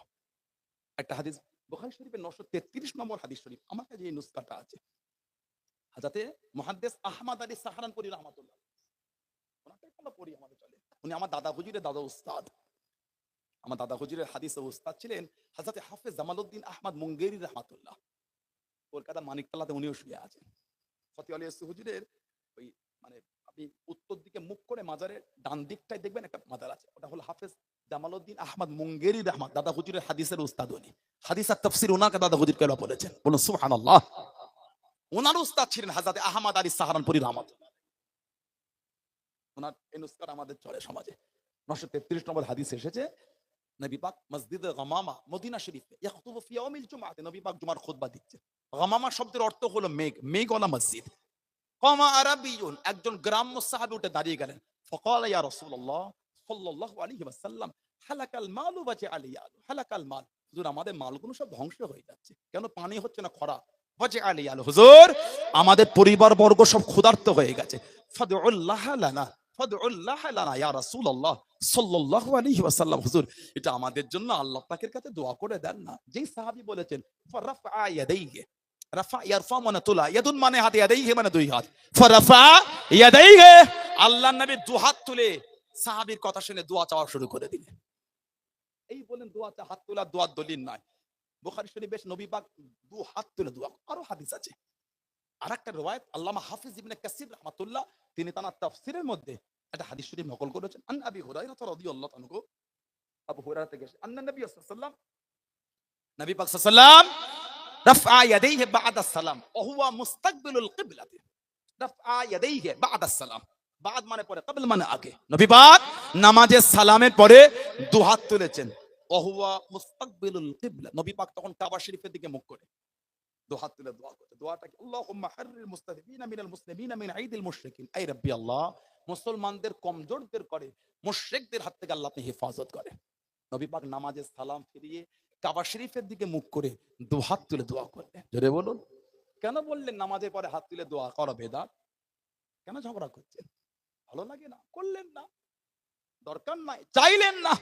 একটা হাদিস বুখারী শরীফের 933 নম্বর হাদিস শরীফ, আমার কাছে এই নুসখাটা আছে, হাজরাতে মুহাদ্দিস আহমদ আলী সাহারানপুরী রাহমাতুল্লাহ, ওনাকে আমরা পড়ি, আমাদের চলে, উনি আমার দাদা হুজুরের দাদা উস্তাদ, আমার দাদা হুজুরের হাদিসের উস্তাদ ছিলেন হযরত হাফেজ জামালউদ্দিন আহমদ মুঙ্গেরি রাহমাতুল্লাহ, কলকাতা মানিকতলাতে উনিও শুয়ে আছেন। ফতি আলী হুজুরের ওই মানে আপনি উত্তর দিকে মুখ করে মাজারের ডান দিকটায় দেখবেন একটা মাজার আছে, ওটা হলো হাফেজ জামালউদ্দিন আহমদ মুঙ্গেরি রহমান, দাদা হুজুরের হাদিসের উস্তাদ উনি, হাদিস আর তাফসীর ওনাকে দাদা হুজুর কেন বলেছেন, বলুন সুবহানাল্লাহ। ওনার উস্তাদ ছিলেন হযরত আহমদ আলী সাহারানপুরী রাহমাতুল্লাহ, ওনার এই নুসখাটা আমাদের চলে সমাজে। 933 নম্বর হাদিস এসেছে, নবী পাক মসজিদে গামামা মদিনা শরীফে ইয়াখতুবু ফি ইয়াউমিল জুমআতে, নবী পাক জুমার খুতবা দিচ্ছেন। গামামা শব্দের অর্থ হলো মেঘ, মেঘওয়ালা মসজিদ। কামা আরাবিয়ুন, একজন গ্রাম্য সাহাবী উঠে দাঁড়িয়ে গেলেন, ফাকালা ইয়া রাসূলুল্লাহ সাল্লাল্লাহু আলাইহি ওয়াসাল্লাম হালাকাল মালু ওয়া জাআলিয়ালু, হালাকাল মাল, হুজুর আমাদের মালগুলো সব ধ্বংস হয়ে যাচ্ছে, কেন পানি হচ্ছে না, খরা, ওয়া জাআলিয়ালু, হুজুর আমাদের পরিবার বর্গ সব ক্ষুধার্ত হয়ে গেছে, ফাদউল্লাহ লানা, ফাদউল্লাহ লানা ইয়া রাসূলুল্লাহ সাল্লাল্লাহু আলাইহি ওয়াসাল্লাম, হুজুর এটা আমাদের জন্য আল্লাহ পাকের কাছে দোয়া করে দেন না। যেই সাহাবী বলেছেন ফারাফা ইয়াদাইহি, রাফা ইয়ারফা মানে তোলা, ইয়াদুন মানে হাত, ইয়াদাইহি মানে দুই হাত, ফারাফা ইয়াদাইহি, আল্লাহর নবী দুই হাত তুলে সাহাবীর কথা শুনে দোয়া চাওয়া শুরু করে দিলেন। এই বলেন দোয়া চা, হাত তোলা দোয়ার দলিল নাই, বুখারী শরীফে নবী পাক দুই হাত তুলে দোয়া, আরো হাদিস আছে। আরেকটা riwayat আল্লামা হাফিজ ইবনে কাসির রাহমাতুল্লাহ, তিনি তার তাফসীরের মধ্যে একটা হাদিস শরীফ নকল করেছেন, আন আবি হুরায়রা রাদিয়াল্লাহু আনহু, আবু হুরায়রা থেকে আন্না নবী সাল্লাল্লাহু আলাইহি ওয়াসাল্লাম, নবী পাক সাল্লাল্লাহু আলাইহি ওয়াসাল্লাম রাফআ ইয়াদাইহি বা'দা সালাম ওয়া হুয়া মুস্তাকবিলুল কিবলাতি, রাফআ ইয়াদাইহি বা'দা সালাম, বাদ মানে পরে, ক্বিবলা মানে আগে, নবী পাক নামাজের সালামের পরে দুই হাত তুলেছেন, ওয়া হুয়া মুস্তাকবিলুল কিবলা, নবী পাক তখন কাবা শরীফের দিকে মুখ করে দু হাত তুলে দোয়া করতে, দোয়াটা কি আল্লাহুম্মা হাররিল মুস্তাদিফিনা মিনাল মুসলিমিনা মিন আইদিল মুশরিকিন, এই রব্বি আল্লাহ মুসলমানদের কমজোরদের করে মুশরিকদের হাত থেকে আল্লাহ আপনি হেফাজত করেন। নবী পাক নামাজে সালাম ফিরিয়ে কাবা শরীফের দিকে মুখ করে দু হাত তুলে দোয়া করলেন। জোরে বলুন, কেন বললেন নামাজের পরে হাত তুলে দোয়া করা বেদাত? কেন ঝগড়া করছেন? ভালো লাগে না, করলেন না, দরকার নাই, চাইলেন না।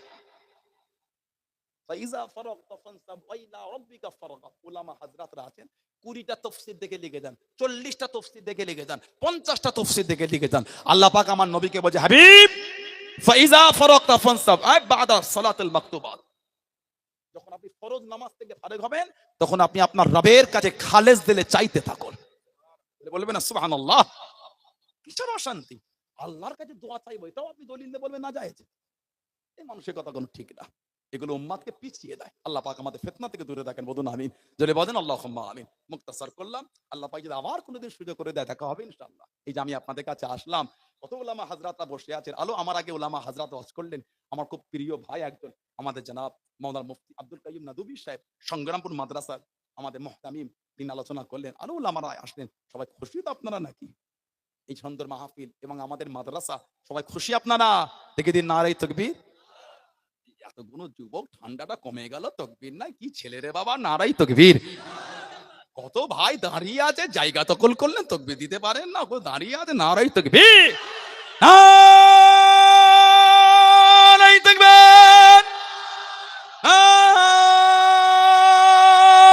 ফাইজা ফারাগতা ফানসাব ওয়া ইলা রাব্বিকা ফারগাব। উলামা হাজরাতরা আছেন 20টা তাফসীর দেখে লিখে দেন, 40টা তাফসীর দেখে লিখে দেন, 50টা তাফসীর দেখে লিখে দেন। আল্লাহ পাক আমার নবীকে বলে, হাবিব ফাইজা ফারাগতা ফানসাব আই বাদা সালাতুল মাকতুবাত, যখন আপনি ফরজ নামাজ থেকে ফারেগ হবেন তখন আপনি আপনার রবের কাছে খালেস দিলে চাইতে থাকুন। বলবেন না সুবহানাল্লাহ, কিসের অশান্তি? আল্লাহর কাছে দোয়া চাইবো, এটাও আপনি দলিল দিয়ে বলবেন না জায়েজ। এই মানুষের কথা কোনো ঠিক না, এগুলো উম্মাদকে পিছিয়ে দেয়। আল্লাহ পাক আমাদের ফিতনা থেকে দূরে রাখেন, বলুন আমিন। যদি বলেন আল্লাহুম্মা আমিন। মুক্তাসার করলাম, আল্লাহ পাক যদি আবার কোনোদিন সুযোগ করে দেয় দেখা হবে ইনশাআল্লাহ। এই যে আমি আপনাদের কাছে আসলাম, কত উলামা হাজরাতরা বসে আছেন। আমার আগে উলামা হাজরাত ওয়াজ করলেন, আমার খুব প্রিয় ভাই একজন, আমাদের জনাব মাওলানা মুফতি আব্দুল কাইয়ুম নাদুবী সাহেব সংগ্রামপুর মাদ্রাসার আমাদের মুহতামিম, তিনি আলোচনা করলেন। উলামারা আসলেন, সবাই খুশি তো আপনারা নাকি? এই সুন্দর মাহফিল এবং আমাদের মাদ্রাসা, সবাই খুশি আপনারা? দেখে দিন নারায়ে তাকবীর। এতগুলো যুবক, ঠান্ডাটা কমে গেল, তাকবীর নাই, কি ছেলে রে বাবা, নারায়ে তাকবীর। কত ভাই দাঁড়িয়ে আছে, জায়গা দখল করলেন, তাকবীর দিতে পারেন না, দাঁড়িয়ে আছে, নারায়ে তাকবীর, নারায়ে তাকবীর,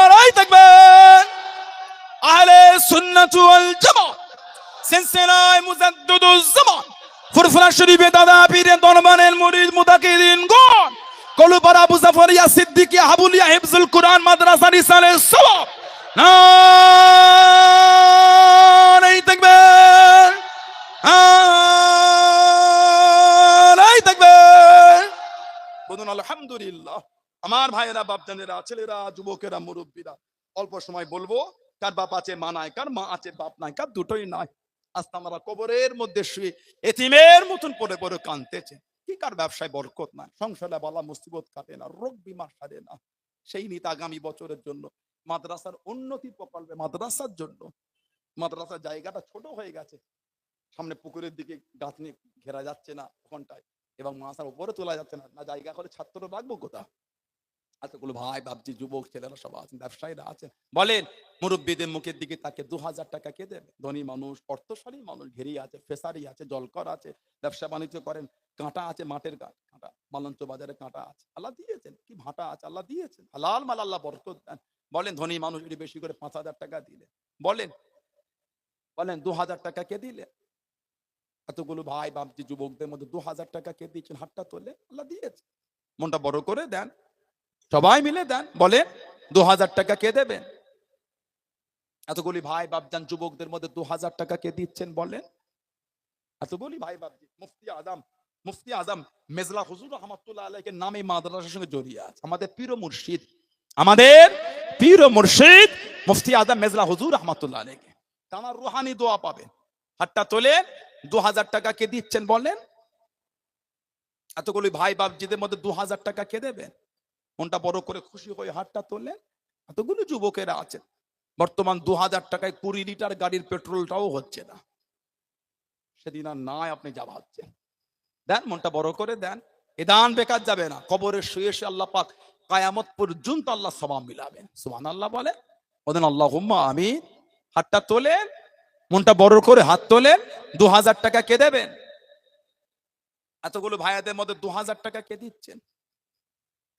নারায়ে তাকবীর। আহলে সুন্নাত ওয়াল জামাত, সিলসিলায়ে মুজাদ্দিদুজ জামান, ফুরফুরা শরীফে দাদা পীরের দরবারের মুরিদ মুতাকিদিন গণ, কলুপাড়া আবু জাফরিয়া সিদ্দিকিয়া হাবুলিয়া হিফজুল কুরআন মাদ্রাসা রিসালে সওয়াব, নারায়ে তাকবীর, নারায়ে তাকবীর। বলুন আলহামদুলিল্লাহ। আমার ভাইয়েরা, বাপজানেরা, ছেলেরা, যুবকেরা, মুরব্বীরা, অল্প সময় বলবো, কার বাপ আছে মা নাই, কার মা আছে বাপ নাই, কার দুটোই নাই। আজ আমরা কবরের মধ্যে শুয়ে এতিমের মতন পড়ে পড়ে কাঁদতেছে। কি কার ব্যবসায় বরকত নাই, সংসারে বালা মুসিবত কাটে না, রোগ বিমার সারে না। সেই নিতে আগামী বছরের জন্য মাদ্রাসার উন্নতি প্রকল্পে, মাদ্রাসার জন্য, মাদ্রাসার জায়গাটা ছোট হয়ে গেছে, সামনে পুকুরের দিকে গাঁথনি ঘেরা যাচ্ছে না ওখানটায়, এবং মাদ্রাসার উপরে তোলা যাচ্ছে না, না জায়গা করে ছাত্র রাখবো কোথা? এতগুলো ভাই ভাবছি, যুবক ছেলেরা সব আছেন, ব্যবসায়ীরা আছেন, বলেন মুরব্বীদের মুখের দিকে তাকে 2000 টাকা কে দেবে? ধনী মানুষ, অর্থশালী মানুষ, ঘেরি আছে, ফেসারি আছে, জলকর আছে, ব্যবসা বাণিজ্য করেন, কাঁটা আছে, মাঠের কাঁটা, মালঞ্চ বাজারে কাঁটা আছে, আল্লাহ দিয়েছেন, কি ভাটা আছে, আল্লাহ দিয়েছেন, হালাল মাল আল্লাহ বরকত দেন। বলেন ধনী মানুষ এটি বেশি করে 5000 টাকা দিলে, বলেন 2000 টাকা কে দিলে? এতগুলো ভাই ভাবছি যুবকদের মধ্যে 2000 টাকা কে দিয়েছেন? হাতটা তোলে, আল্লাহ দিয়েছে, মনটা বড় করে দেন, সবাই মিলে দেন। বলে 2000 টাকা কে দেবেন? এতগুলি ভাই বাপজান যুবকদের মধ্যে 2000 টাকা কে দিচ্ছেন? বলেন এতগুলি ভাই বাপজি। মুফতি আজম মেজলা হুজুর রহমাতুল্লাহ আলাইহির নামে মাদ্রাসার সঙ্গে জড়িয়ে আছে। আমাদের পীর ও মুর্শিদ মুফতি আজম মেজলা হুজুর রহমাতুল্লাহ আলাইহি, তার রুহানি দোয়া পাবেন। হাতটা তোলে, 2000 টাকা কে দিচ্ছেন? বলেন এতগুলি ভাই বাপজিদের মধ্যে 2000 টাকা কে দেবেন? মনটা বড় করে খুশি হয়ে হাতটা তোলেন। এতগুলো যুবকেরা আছেন, বর্তমান 2000 টাকায় 20 লিটার গাড়ির পেট্রোলটাও হচ্ছে না, সেদিন আর নাই, আপনি যা ভাবছেন দেন, মনটা বড় করে দেন। এ দান বেকার যাবে না, কবরে শুয়ে শুয়ে আল্লাহ পাক কিয়ামত পর্যন্ত আল্লাহ সওয়াব মিলাবেন। সুবহানাল্লাহ বলে, বলেন আল্লাহুম্মা আমিন। হাতটা তোলেন, মনটা বড় করে হাত তোলেন। 2000 টাকা কে দেবেন? এতগুলো ভাইয়াদের মধ্যে 2000 টাকা কে দিচ্ছেন?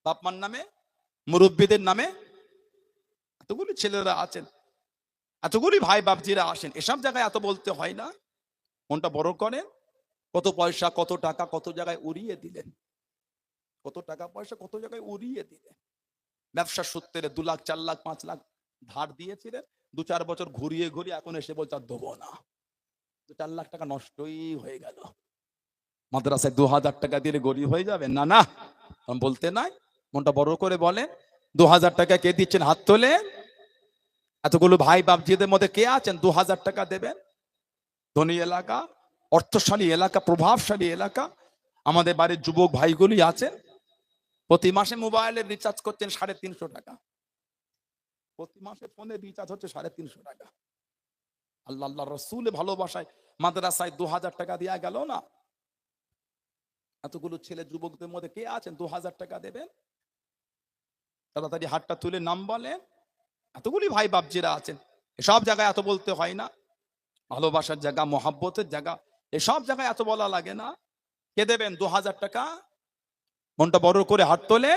বাপমার নামে, মুরব্বীদের নামে। এতগুলি ছেলেরা আছেন, এতগুলি ভাই বাপজিরা আসেন, এসব জায়গায় এত বলতে হয় না, মনটা বড় করেন। কত পয়সা, কত টাকা, কত জায়গায় উড়িয়ে দিলেন, কত টাকা পয়সা কত জায়গায় উড়িয়ে দিলেন। ব্যবসার সূত্রে 2 লাখ 4 লাখ 5 লাখ ধার দিয়েছিলেন, 2-4 বছর ঘুরিয়ে এখন এসে বলছে আর দেবো না, 4 লাখ টাকা নষ্টই হয়ে গেল। মাদ্রাসায় 2000 টাকা দিলে গরিব হয়ে যাবে? না না, বলতে নাই, মনটা বড় করে বলেন 2000 টাকা কে দিচ্ছেন? হাত তোলে। এতগুলো ভাই বাপজিদের মধ্যে কে আছেন 2000 টাকা দেবেন? ধনী এলাকা, অর্থশালী এলাকা, প্রভাবশালী এলাকা, আমাদের বাড়ির যুবক ভাইগুলি আছেন, প্রতি মাসে মোবাইলের রিচার্জ করছেন 350 টাকা, প্রতি মাসে ফোনের রিচার্জ হচ্ছে 350 টাকা। আল্লাহ রসুলের ভালোবাসায় মাদ্রাসায় 2000 টাকা দেয়া গেল না? এতগুলো ছেলে যুবকদের মধ্যে কে আছেন 2000 টাকা দেবেন? তাড়াতাড়ি হাতটা তুলে নাম বলেন। এতগুলি ভাই বাপজিরা আছেন, এসব জায়গায় এত বলতে হয় না, ভালোবাসার জায়গা, মহাব্বতের জায়গা, এসব জায়গায় এত বলা লাগে না। কে দেবেন 2000 টাকা? মনটা বড় করে হাত তোলে।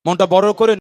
মনটা বড় করে